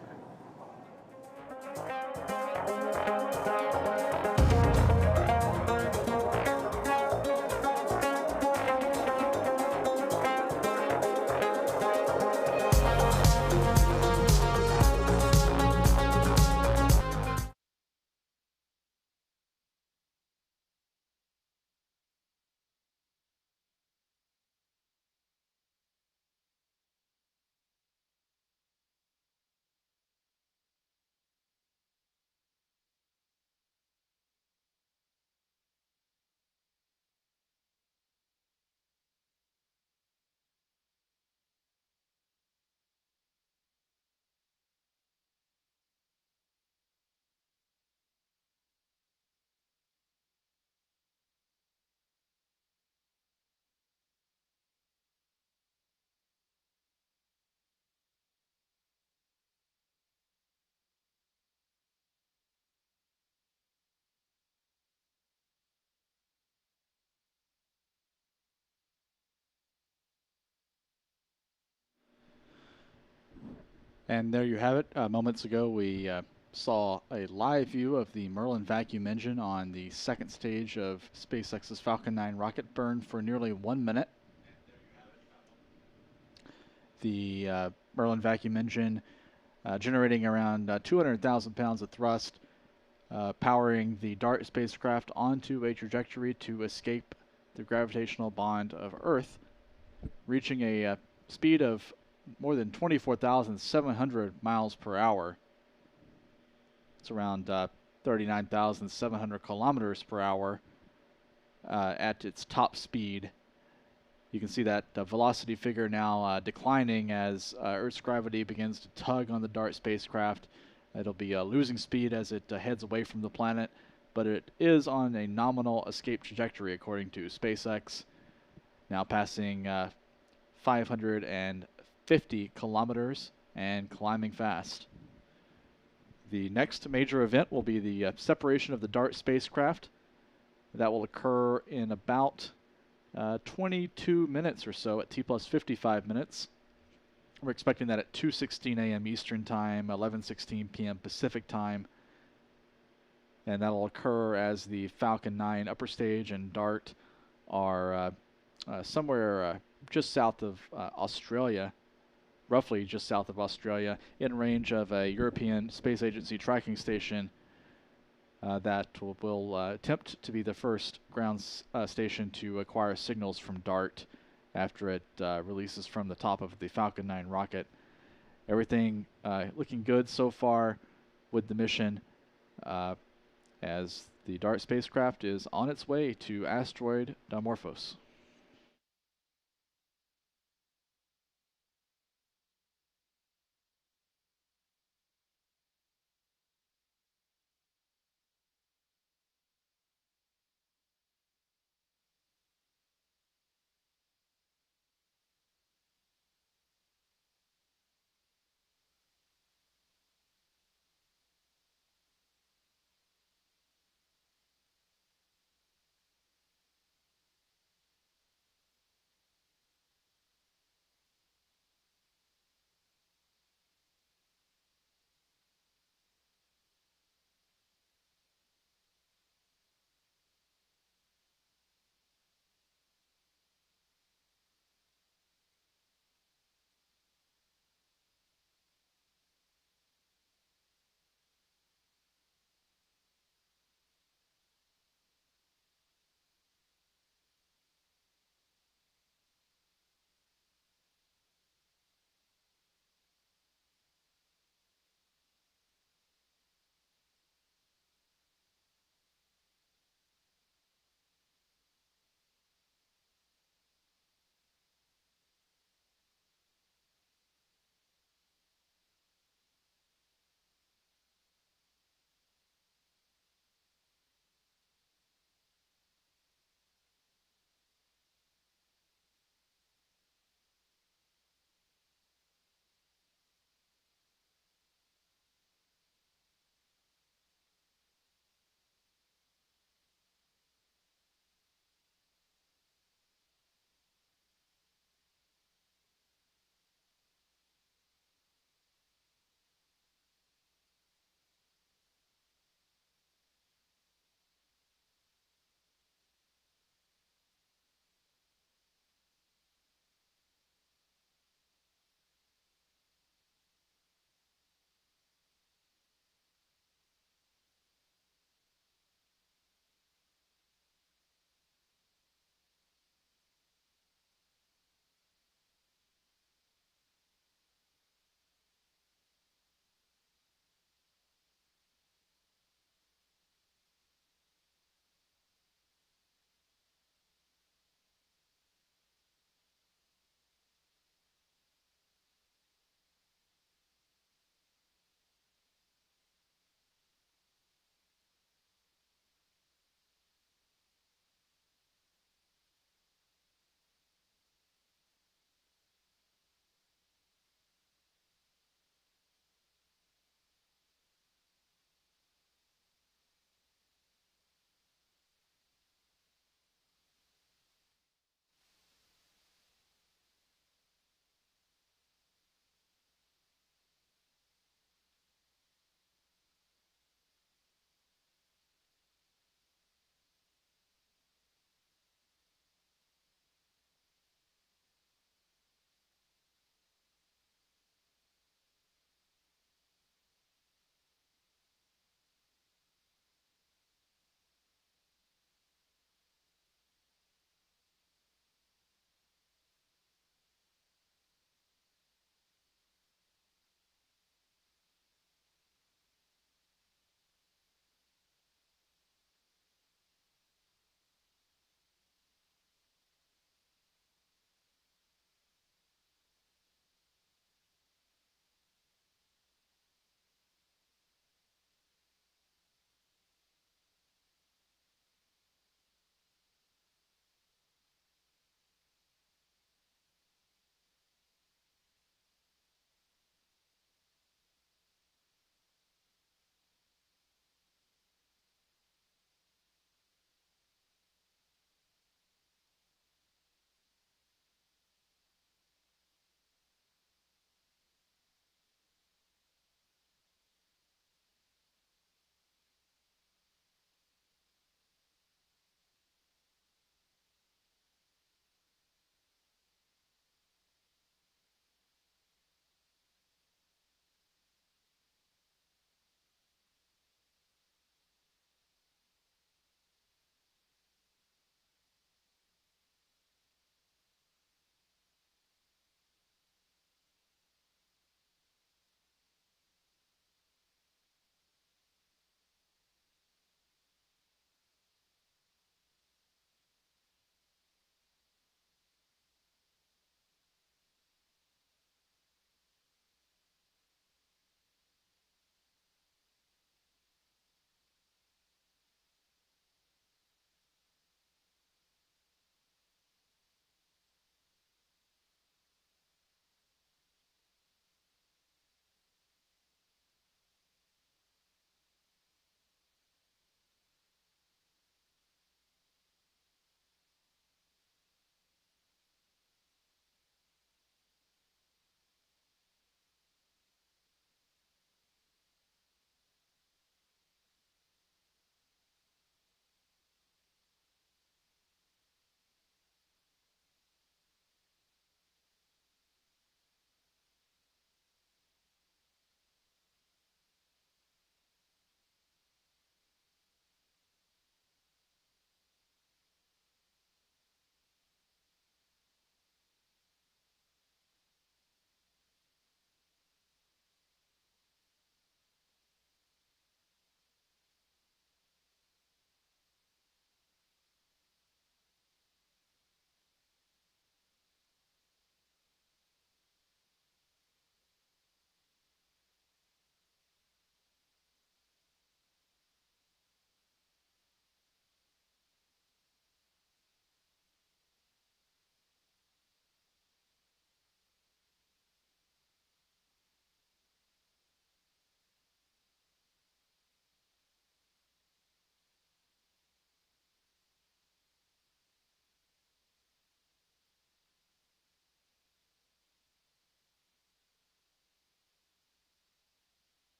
And there you have it. Moments ago, we saw a live view of the Merlin vacuum engine on the second stage of SpaceX's Falcon 9 rocket burn for nearly 1 minute. The Merlin vacuum engine generating around 200,000 pounds of thrust, powering the Dart spacecraft onto a trajectory to escape the gravitational bond of Earth, reaching a speed of more than 24,700 miles per hour. It's around 39,700 kilometers per hour at its top speed. You can see that velocity figure now declining as Earth's gravity begins to tug on the Dart spacecraft. It'll be losing speed as it heads away from the planet, but it is on a nominal escape trajectory according to SpaceX, now passing 550 kilometers and climbing fast. The next major event will be the separation of the Dart spacecraft. That will occur in about 22 minutes or so at T plus 55 minutes. We're expecting that at 2:16 a.m. Eastern Time, 11:16 p.m. Pacific Time. And that'll occur as the Falcon 9 upper stage and Dart are somewhere just south of Australia, roughly just south of Australia, in range of a European Space Agency tracking station that will attempt to be the first ground station to acquire signals from Dart after it releases from the top of the Falcon 9 rocket. Everything looking good so far with the mission, as the Dart spacecraft is on its way to asteroid Dimorphos.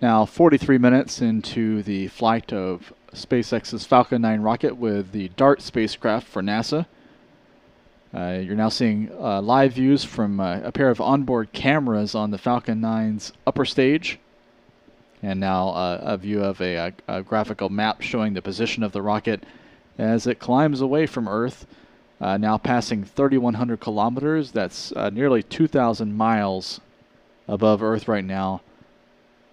Now 43 minutes into the flight of SpaceX's Falcon 9 rocket with the Dart spacecraft for NASA. You're now seeing live views from a pair of onboard cameras on the Falcon 9's upper stage, and now a view of a graphical map showing the position of the rocket as it climbs away from Earth, now passing 3,100 kilometers. That's nearly 2,000 miles above Earth right now,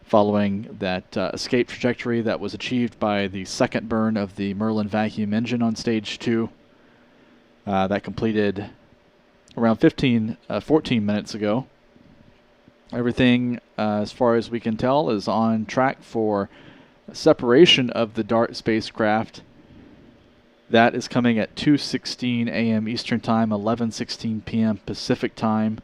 following that escape trajectory that was achieved by the second burn of the Merlin vacuum engine on stage 2. That completed around 14 minutes ago. Everything, as far as we can tell, is on track for separation of the Dart spacecraft. That is coming at 2:16 a.m. Eastern Time, 11:16 p.m. Pacific Time.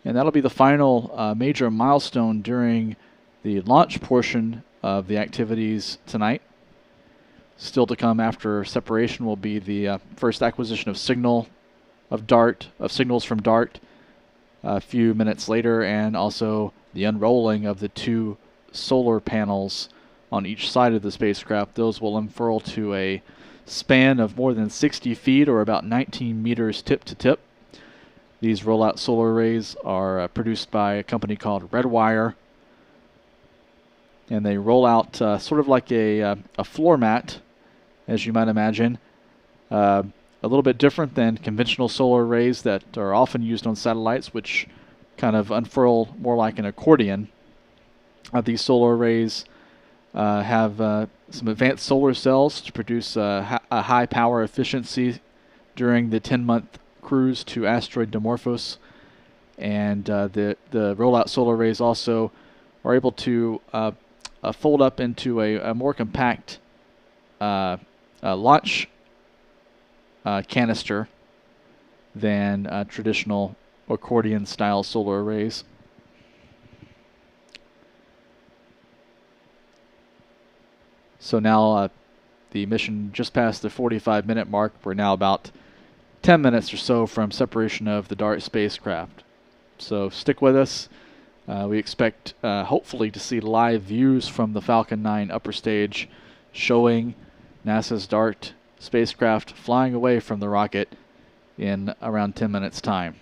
And that'll be the final major milestone during the launch portion of the activities tonight. Still to come after separation will be the first acquisition of signals from Dart a few minutes later, and also the unrolling of the 2 solar panels on each side of the spacecraft. Those will unfurl to a span of more than 60 feet, or about 19 meters tip to tip. These rollout solar arrays are produced by a company called Redwire, and they roll out sort of like a floor mat, as you might imagine. A little bit different than conventional solar arrays that are often used on satellites, which kind of unfurl more like an accordion. These solar arrays have some advanced solar cells to produce a high power efficiency during the 10-month cruise to asteroid Dimorphos, and the rollout solar arrays also are able to fold up into a more compact launch canister than traditional accordion-style solar arrays. So now the mission just passed the 45-minute mark. We're now about 10 minutes or so from separation of the Dart spacecraft. So stick with us. We expect hopefully to see live views from the Falcon 9 upper stage showing NASA's Dart spacecraft flying away from the rocket in around 10 minutes time.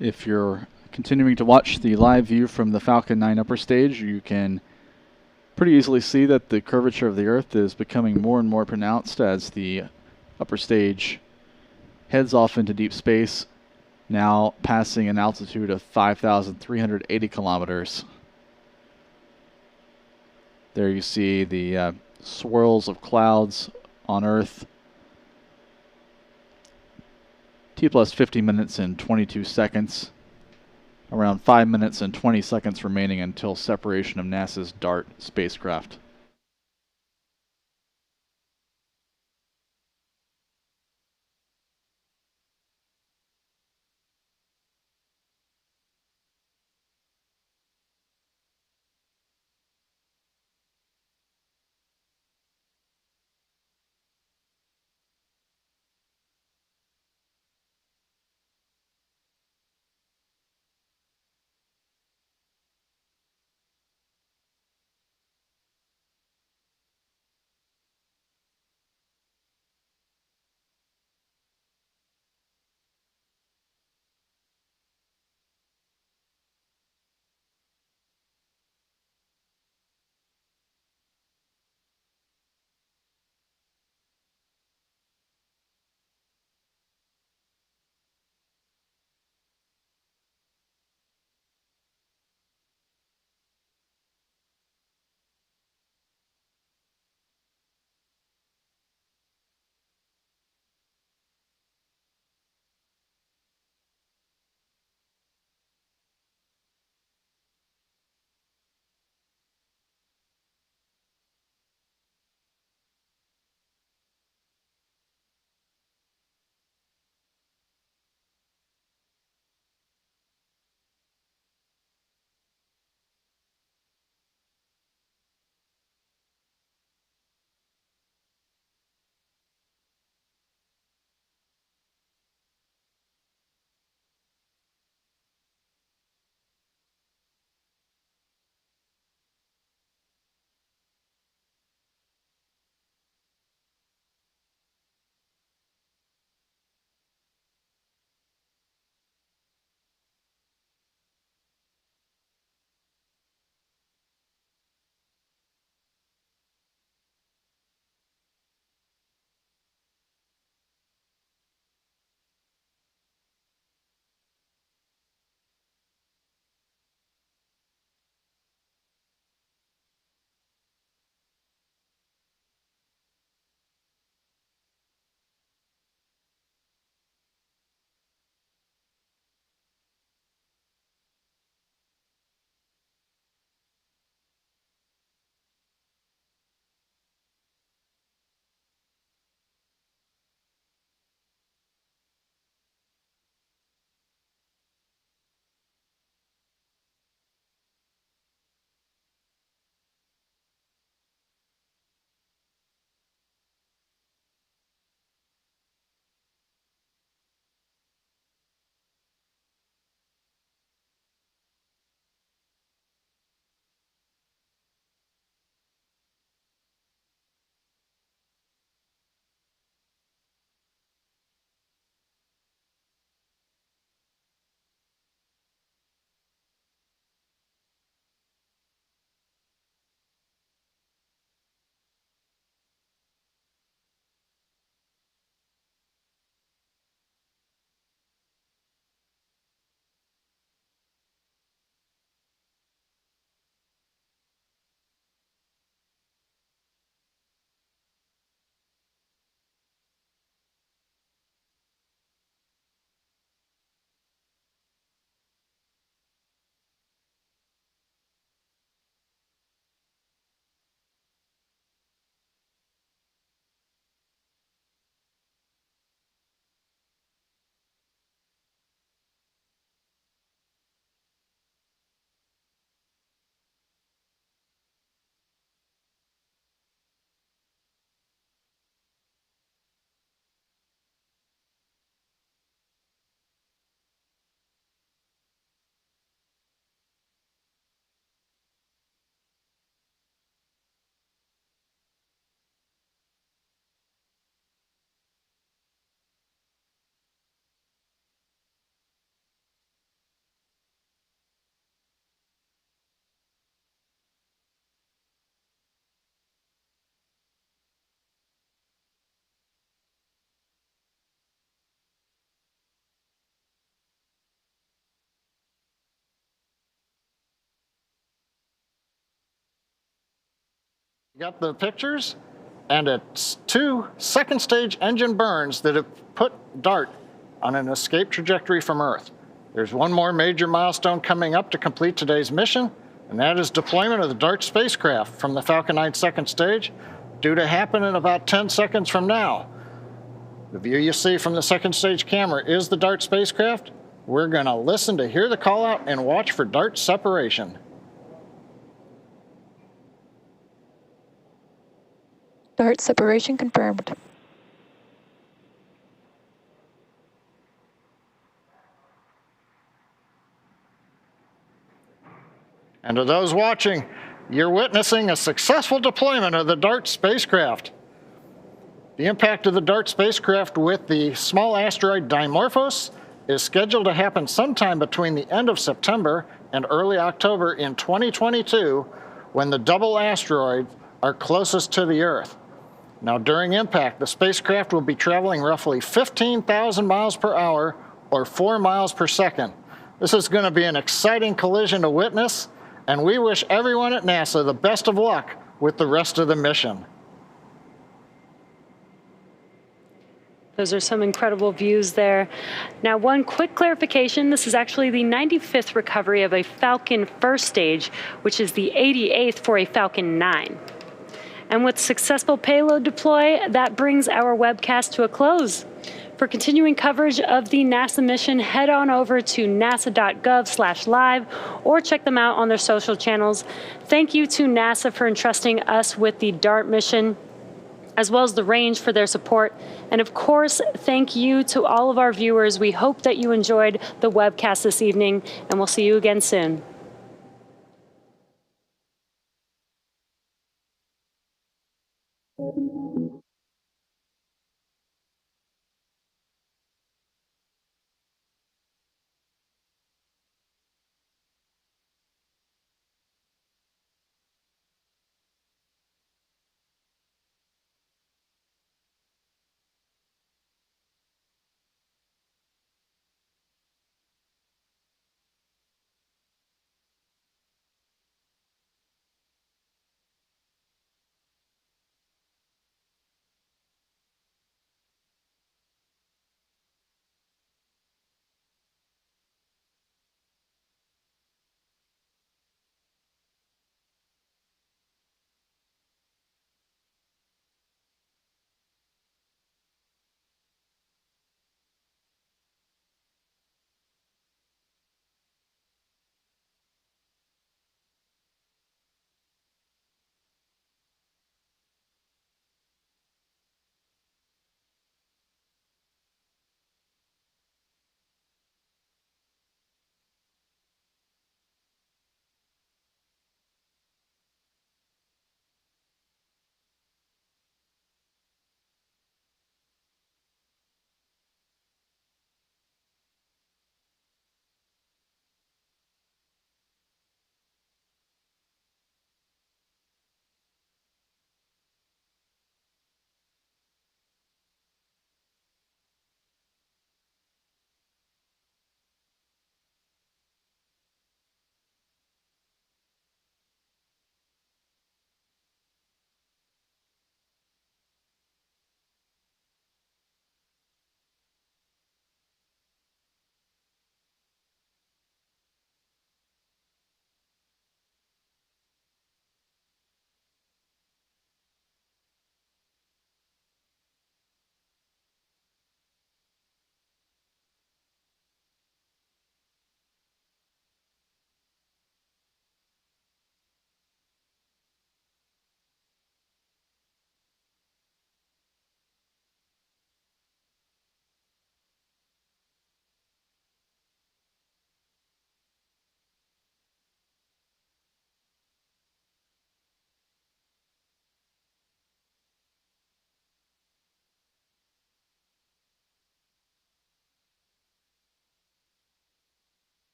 If you're continuing to watch the live view from the Falcon 9 upper stage, you can pretty easily see that the curvature of the Earth is becoming more and more pronounced as the upper stage heads off into deep space, now passing an altitude of 5,380 kilometers. There you see the swirls of clouds on Earth. T plus 50 minutes and 22 seconds. Around 5 minutes and 20 seconds remaining until separation of NASA's Dart spacecraft. Got the pictures? And it's 2 second stage engine burns that have put DART on an escape trajectory from Earth. There's one more major milestone coming up to complete today's mission, and that is deployment of the Dart spacecraft from the Falcon 9 second stage, due to happen in about 10 seconds from now. The view you see from the second stage camera is the Dart spacecraft. We're going to listen to hear the call out and watch for DART separation. DART separation confirmed. And to those watching, you're witnessing a successful deployment of the Dart spacecraft. The impact of the Dart spacecraft with the small asteroid Dimorphos is scheduled to happen sometime between the end of September and early October in 2022, when the double asteroids are closest to the Earth. Now, during impact, the spacecraft will be traveling roughly 15,000 miles per hour or 4 miles per second. This is going to be an exciting collision to witness, and we wish everyone at NASA the best of luck with the rest of the mission. Those are some incredible views there. Now, one quick clarification. This is actually the 95th recovery of a Falcon first stage, which is the 88th for a Falcon 9. And with successful payload deploy, that brings our webcast to a close. For continuing coverage of the NASA mission, head on over to nasa.gov/live or check them out on their social channels. Thank you to NASA for entrusting us with the DART mission, as well as the range for their support. And of course, thank you to all of our viewers. We hope that you enjoyed the webcast this evening, and we'll see you again soon.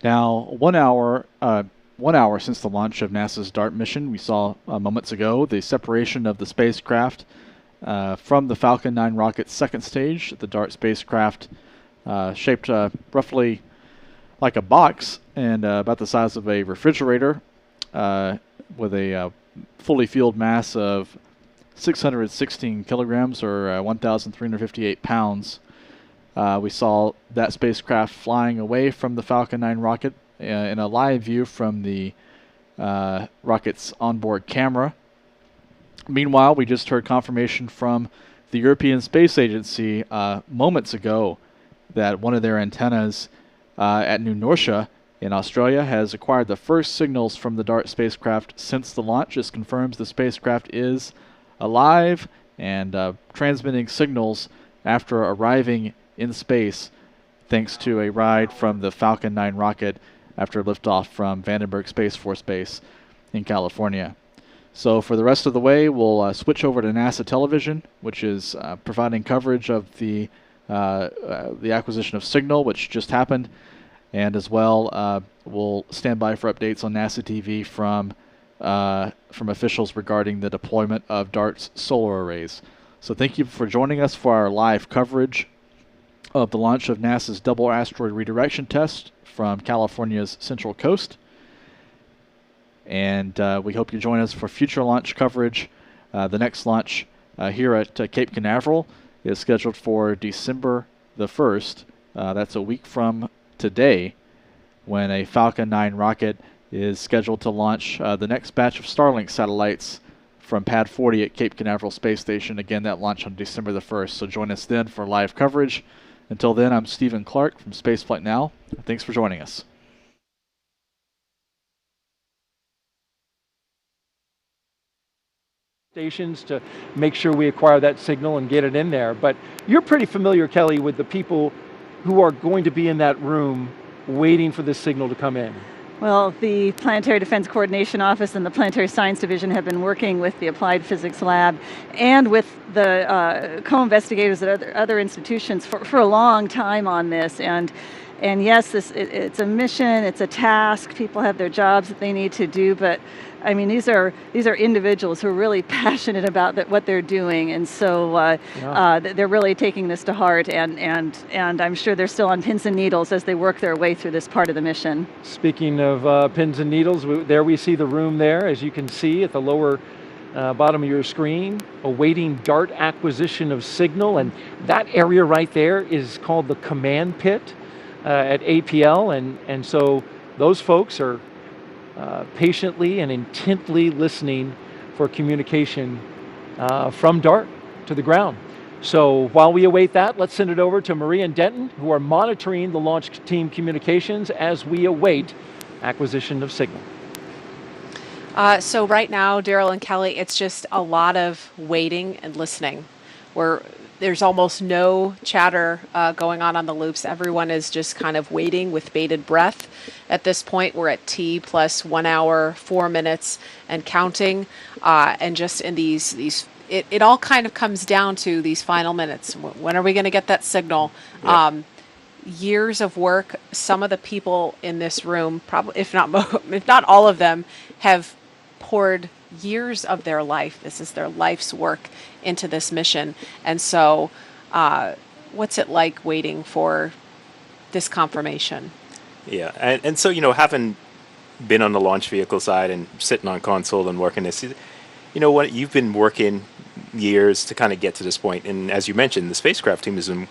Now, 1 hour, 1 hour since the launch of NASA's Dart mission, we saw moments ago the separation of the spacecraft from the Falcon 9 rocket's second stage. The Dart spacecraft, shaped roughly like a box and about the size of a refrigerator, with a fully fueled mass of 616 kilograms, or 1,358 pounds. We saw that spacecraft flying away from the Falcon 9 rocket in a live view from the rocket's onboard camera. Meanwhile, we just heard confirmation from the European Space Agency moments ago that one of their antennas at New Norcia in Australia has acquired the first signals from the Dart spacecraft since the launch. This confirms the spacecraft is alive and transmitting signals after arriving in space, thanks to a ride from the Falcon 9 rocket after liftoff from Vandenberg Space Force Base in California. So for the rest of the way, we'll switch over to NASA television, which is providing coverage of the acquisition of signal, which just happened, and as well we'll stand by for updates on NASA TV from officials regarding the deployment of Dart's solar arrays. So thank you for joining us for our live coverage of the launch of NASA's double asteroid redirection test from California's Central Coast. And we hope you join us for future launch coverage. The next launch here at Cape Canaveral is scheduled for December the 1st. That's a week from today, when a Falcon 9 rocket is scheduled to launch the next batch of Starlink satellites from Pad 40 at Cape Canaveral Space Station. Again, that launch on December the 1st. So join us then for live coverage. Until then, I'm Stephen Clark from Spaceflight Now. Thanks for joining us. Stations to make sure we acquire that signal and get it in there. But you're pretty familiar, Kelly, with the people who are going to be in that room waiting for this signal to come in. Well, the Planetary Defense Coordination Office and the Planetary Science Division have been working with the Applied Physics Lab and with the co-investigators at other institutions for a long time on this. And yes, it's a mission, it's a task. People have their jobs that they need to do, but I mean, these are individuals who are really passionate about what they're doing, and so they're really taking this to heart, and I'm sure they're still on pins and needles as they work their way through this part of the mission. Speaking of pins and needles, there we see the room there, as you can see at the lower bottom of your screen, awaiting Dart acquisition of signal, and that area right there is called the command pit at APL, and so those folks are patiently and intently listening for communication from Dart to the ground. So while we await that, let's send it over to Marie and Denton, who are monitoring the launch team communications as we await acquisition of signal. So right now, Daryl and Kelly, it's just a lot of waiting and listening. There's almost no chatter going on the loops. Everyone is just kind of waiting with bated breath. At this point, we're at T plus 1 hour, 4 minutes, and counting. And just in it all kind of comes down to these final minutes. When are we going to get that signal? Yep. Years of work. Some of the people in this room, probably, if not all of them, have poured years of their life. This is their life's work into this mission. And so what's it like waiting for this confirmation? Yeah, and so, having been on the launch vehicle side and sitting on console and working this, what you've been working years to kind of get to this point. And as you mentioned, the spacecraft team has been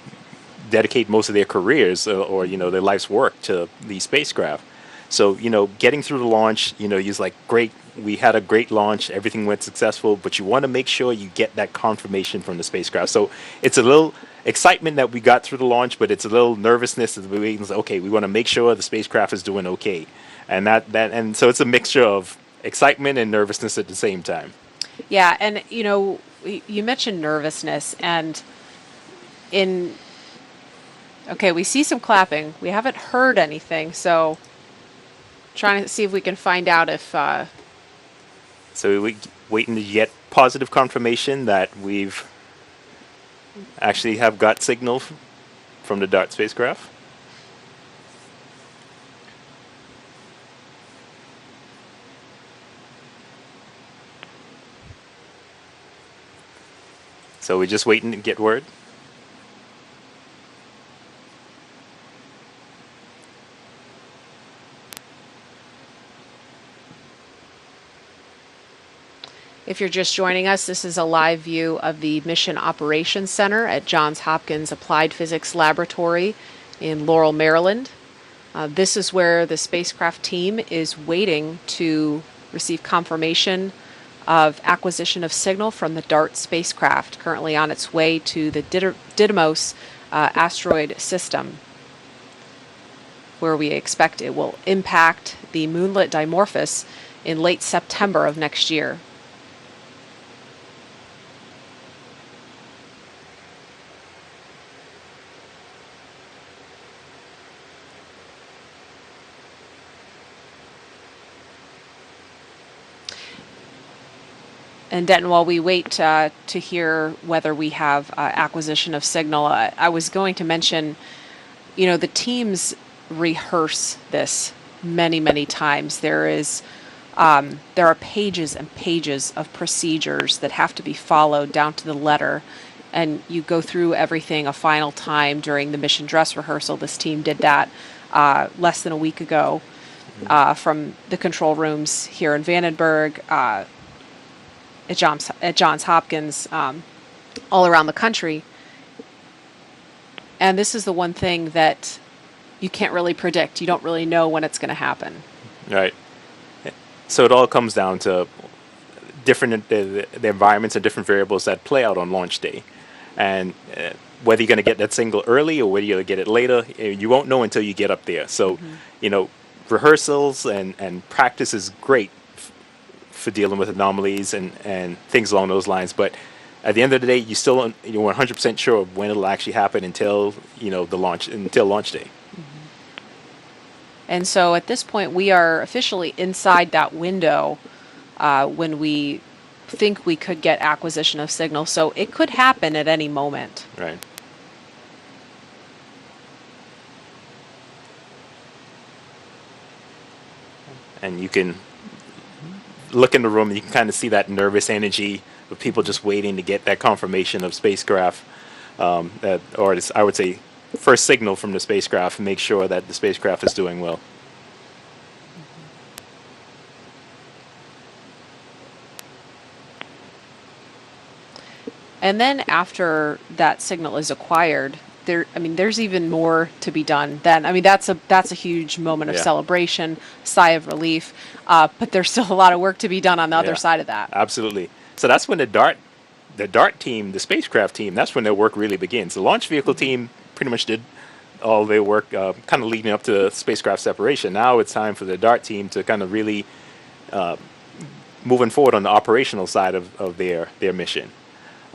dedicate most of their careers or their life's work to the spacecraft. So, getting through the launch, you're like, great, we had a great launch, everything went successful, but you want to make sure you get that confirmation from the spacecraft. So it's a little excitement that we got through the launch, but it's a little nervousness that okay, we want to make sure the spacecraft is doing okay. And so it's a mixture of excitement and nervousness at the same time. Yeah, and you mentioned nervousness, and okay, we see some clapping. We haven't heard anything, so trying to see if we can find out if... So we're waiting to get positive confirmation that we've actually have got signal from the Dart spacecraft. So we're just waiting to get word. If you're just joining us, this is a live view of the Mission Operations Center at Johns Hopkins Applied Physics Laboratory in Laurel, Maryland. This is where the spacecraft team is waiting to receive confirmation of acquisition of signal from the Dart spacecraft, currently on its way to the Didymos asteroid system, where we expect it will impact the moonlit Dimorphos in late September of next year. And Denton, while we wait to hear whether we have acquisition of signal, I was going to mention, the teams rehearse this many, many times. There are pages and pages of procedures that have to be followed down to the letter, and you go through everything a final time during the mission dress rehearsal. This team did that less than a week ago from the control rooms here in Vandenberg, at Johns Hopkins, all around the country. And this is the one thing that you can't really predict. You don't really know when it's going to happen. Right. So it all comes down to different the environments and different variables that play out on launch day. And whether you're going to get that signal early or whether you're going to get it later, you won't know until you get up there. So, rehearsals and practice is great for dealing with anomalies and things along those lines, but at the end of the day, you're 100% sure of when it'll actually happen until launch day. And so at this point, we are officially inside that window when we think we could get acquisition of signal. So it could happen at any moment. Right. And you can look in the room and you can kind of see that nervous energy of people just waiting to get that confirmation of spacecraft, I would say first signal from the spacecraft, and make sure that the spacecraft is doing well. And then after that signal is acquired, there's even more to be done then. That's a huge moment of celebration, sigh of relief, but there's still a lot of work to be done on the other side of that. Absolutely. So that's when the Dart team, the spacecraft team, that's when their work really begins. The launch vehicle team pretty much did all their work kind of leading up to spacecraft separation. Now it's time for the Dart team to kind of really moving forward on the operational side of their mission.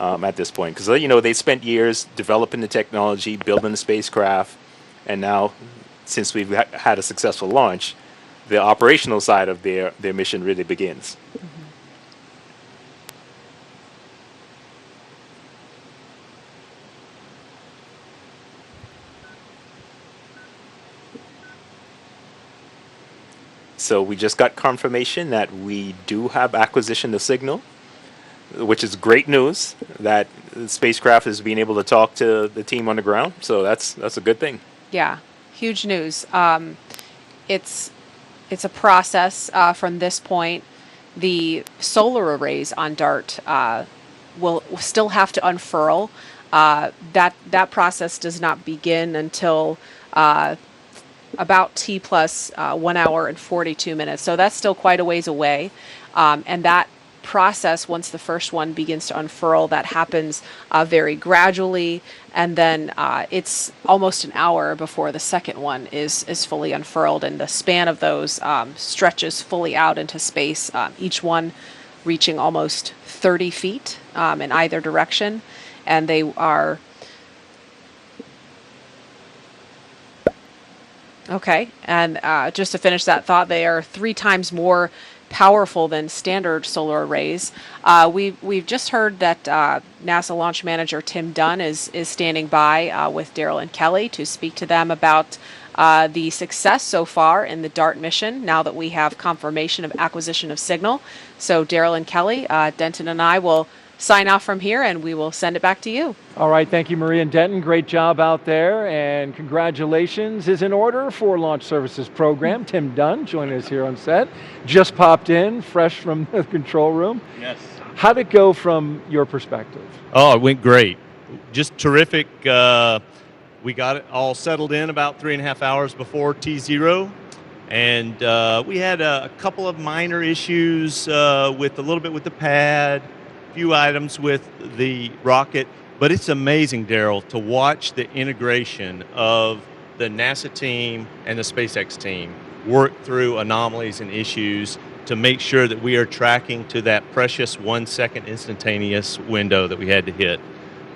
At this point, because they spent years developing the technology, building the spacecraft, and now, since we've had a successful launch, the operational side of their mission really begins. So we just got confirmation that we do have acquisition of signal, which is great news that the spacecraft is being able to talk to the team on the ground. So that's a good thing. Yeah, huge news. It's a process from this point. The solar arrays on Dart will still have to unfurl. That process does not begin until about T plus 1 hour and 42 minutes. So that's still quite a ways away. And that process, once the first one begins to unfurl, that happens very gradually, and then it's almost an hour before the second one is fully unfurled, and the span of those stretches fully out into space, each one reaching almost 30 feet in either direction, and they are okay. And just to finish that thought, they are 3 times more powerful than standard solar arrays. We've just heard that NASA launch manager Tim Dunn is standing by with Daryl and Kelly to speak to them about the success so far in the Dart mission, now that we have confirmation of acquisition of signal. So Daryl and Kelly, Denton and I will sign off from here, and we will send it back to you. All right, thank you, Maria and Denton. Great job out there, and congratulations is in order for Launch Services Program. Tim Dunn joining us here on set. Just popped in, fresh from the control room. Yes. How'd it go from your perspective? Oh, it went great. Just terrific. We got it all settled in about 3.5 hours before T0. And we had a couple of minor issues with a little bit with the pad, a few items with the rocket. But it's amazing, Daryl, to watch the integration of the NASA team and the SpaceX team work through anomalies and issues to make sure that we are tracking to that precious 1 second instantaneous window that we had to hit.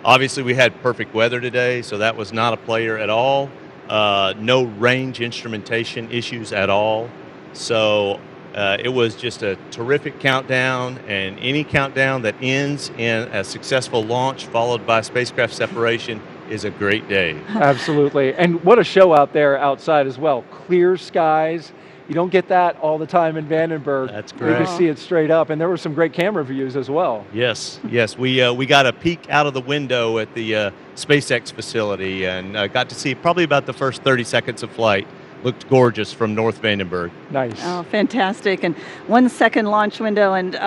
Obviously, we had perfect weather today, so that was not a player at all. No range instrumentation issues at all. So it was just a terrific countdown, and any countdown that ends in a successful launch followed by spacecraft separation is a great day. Absolutely. And what a show out there outside as well. Clear skies. You don't get that all the time in Vandenberg. That's You correct. just see it straight up, and there were some great camera views as well. Yes, yes. We got a peek out of the window at the SpaceX facility and got to see probably about the first 30 seconds of flight. Looked gorgeous from North Vandenberg. Nice. Oh, fantastic. And 1 second launch window and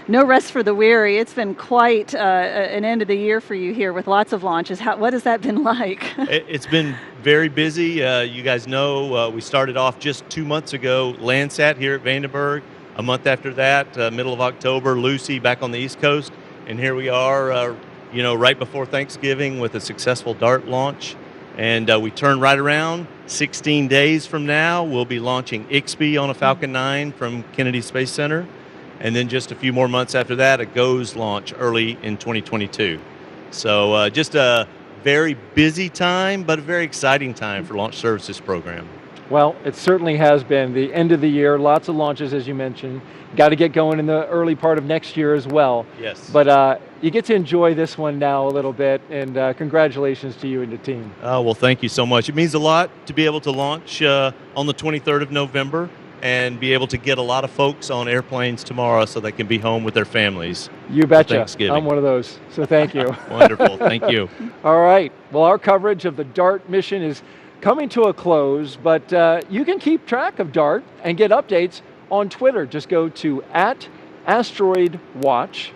no rest for the weary. It's been quite an end of the year for you here with lots of launches. What has that been like? It's been very busy. You guys know we started off just 2 months ago, Landsat here at Vandenberg. A month after that, middle of October, Lucy back on the East Coast. And here we are, right before Thanksgiving with a successful Dart launch. And we turn right around. 16 days from now, we'll be launching IXPE on a Falcon 9 from Kennedy Space Center. And then just a few more months after that, a GOES launch early in 2022. So just a very busy time, but a very exciting time for Launch Services Program. Well, it certainly has been the end of the year. Lots of launches, as you mentioned. Got to get going in the early part of next year as well. Yes. But you get to enjoy this one now a little bit, and congratulations to you and the team. Oh, well, thank you so much. It means a lot to be able to launch on the 23rd of November and be able to get a lot of folks on airplanes tomorrow so they can be home with their families. You betcha. For Thanksgiving. I'm one of those, so thank you. Wonderful. Thank you. All right. Well, our coverage of the Dart mission is coming to a close, but you can keep track of Dart and get updates on Twitter. Just go to @AsteroidWatch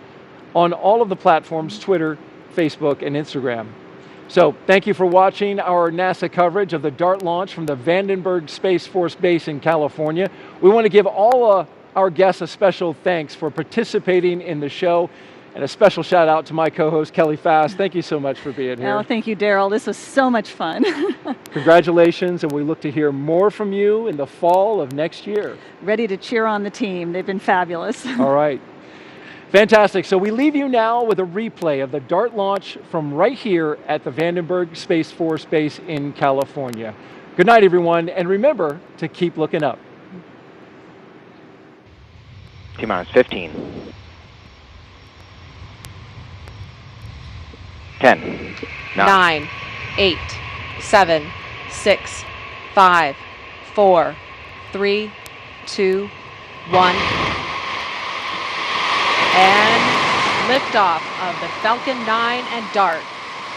on all of the platforms, Twitter, Facebook, and Instagram. So thank you for watching our NASA coverage of the Dart launch from the Vandenberg Space Force Base in California. We want to give all our guests a special thanks for participating in the show. And a special shout out to my co-host, Kelly Fast. Thank you so much for being here. Oh, thank you, Daryl. This was so much fun. Congratulations, and we look to hear more from you in the fall of next year. Ready to cheer on the team. They've been fabulous. All right. Fantastic. So we leave you now with a replay of the Dart launch from right here at the Vandenberg Space Force Base in California. Good night, everyone, and remember to keep looking up. T-minus 15. 10, 9, 8, 7, 6, 5, 4, 3, 2, 1. And liftoff of the Falcon 9 and Dart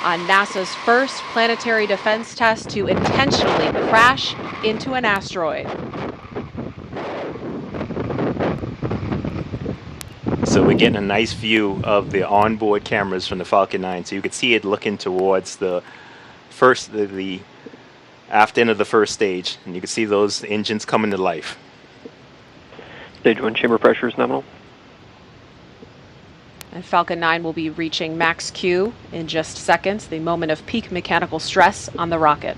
on NASA's first planetary defense test to intentionally crash into an asteroid. So we're getting a nice view of the onboard cameras from the Falcon 9. So you can see it looking towards the aft end of the first stage. And you can see those engines coming to life. Stage 1 chamber pressure is nominal. And Falcon 9 will be reaching max Q in just seconds, the moment of peak mechanical stress on the rocket.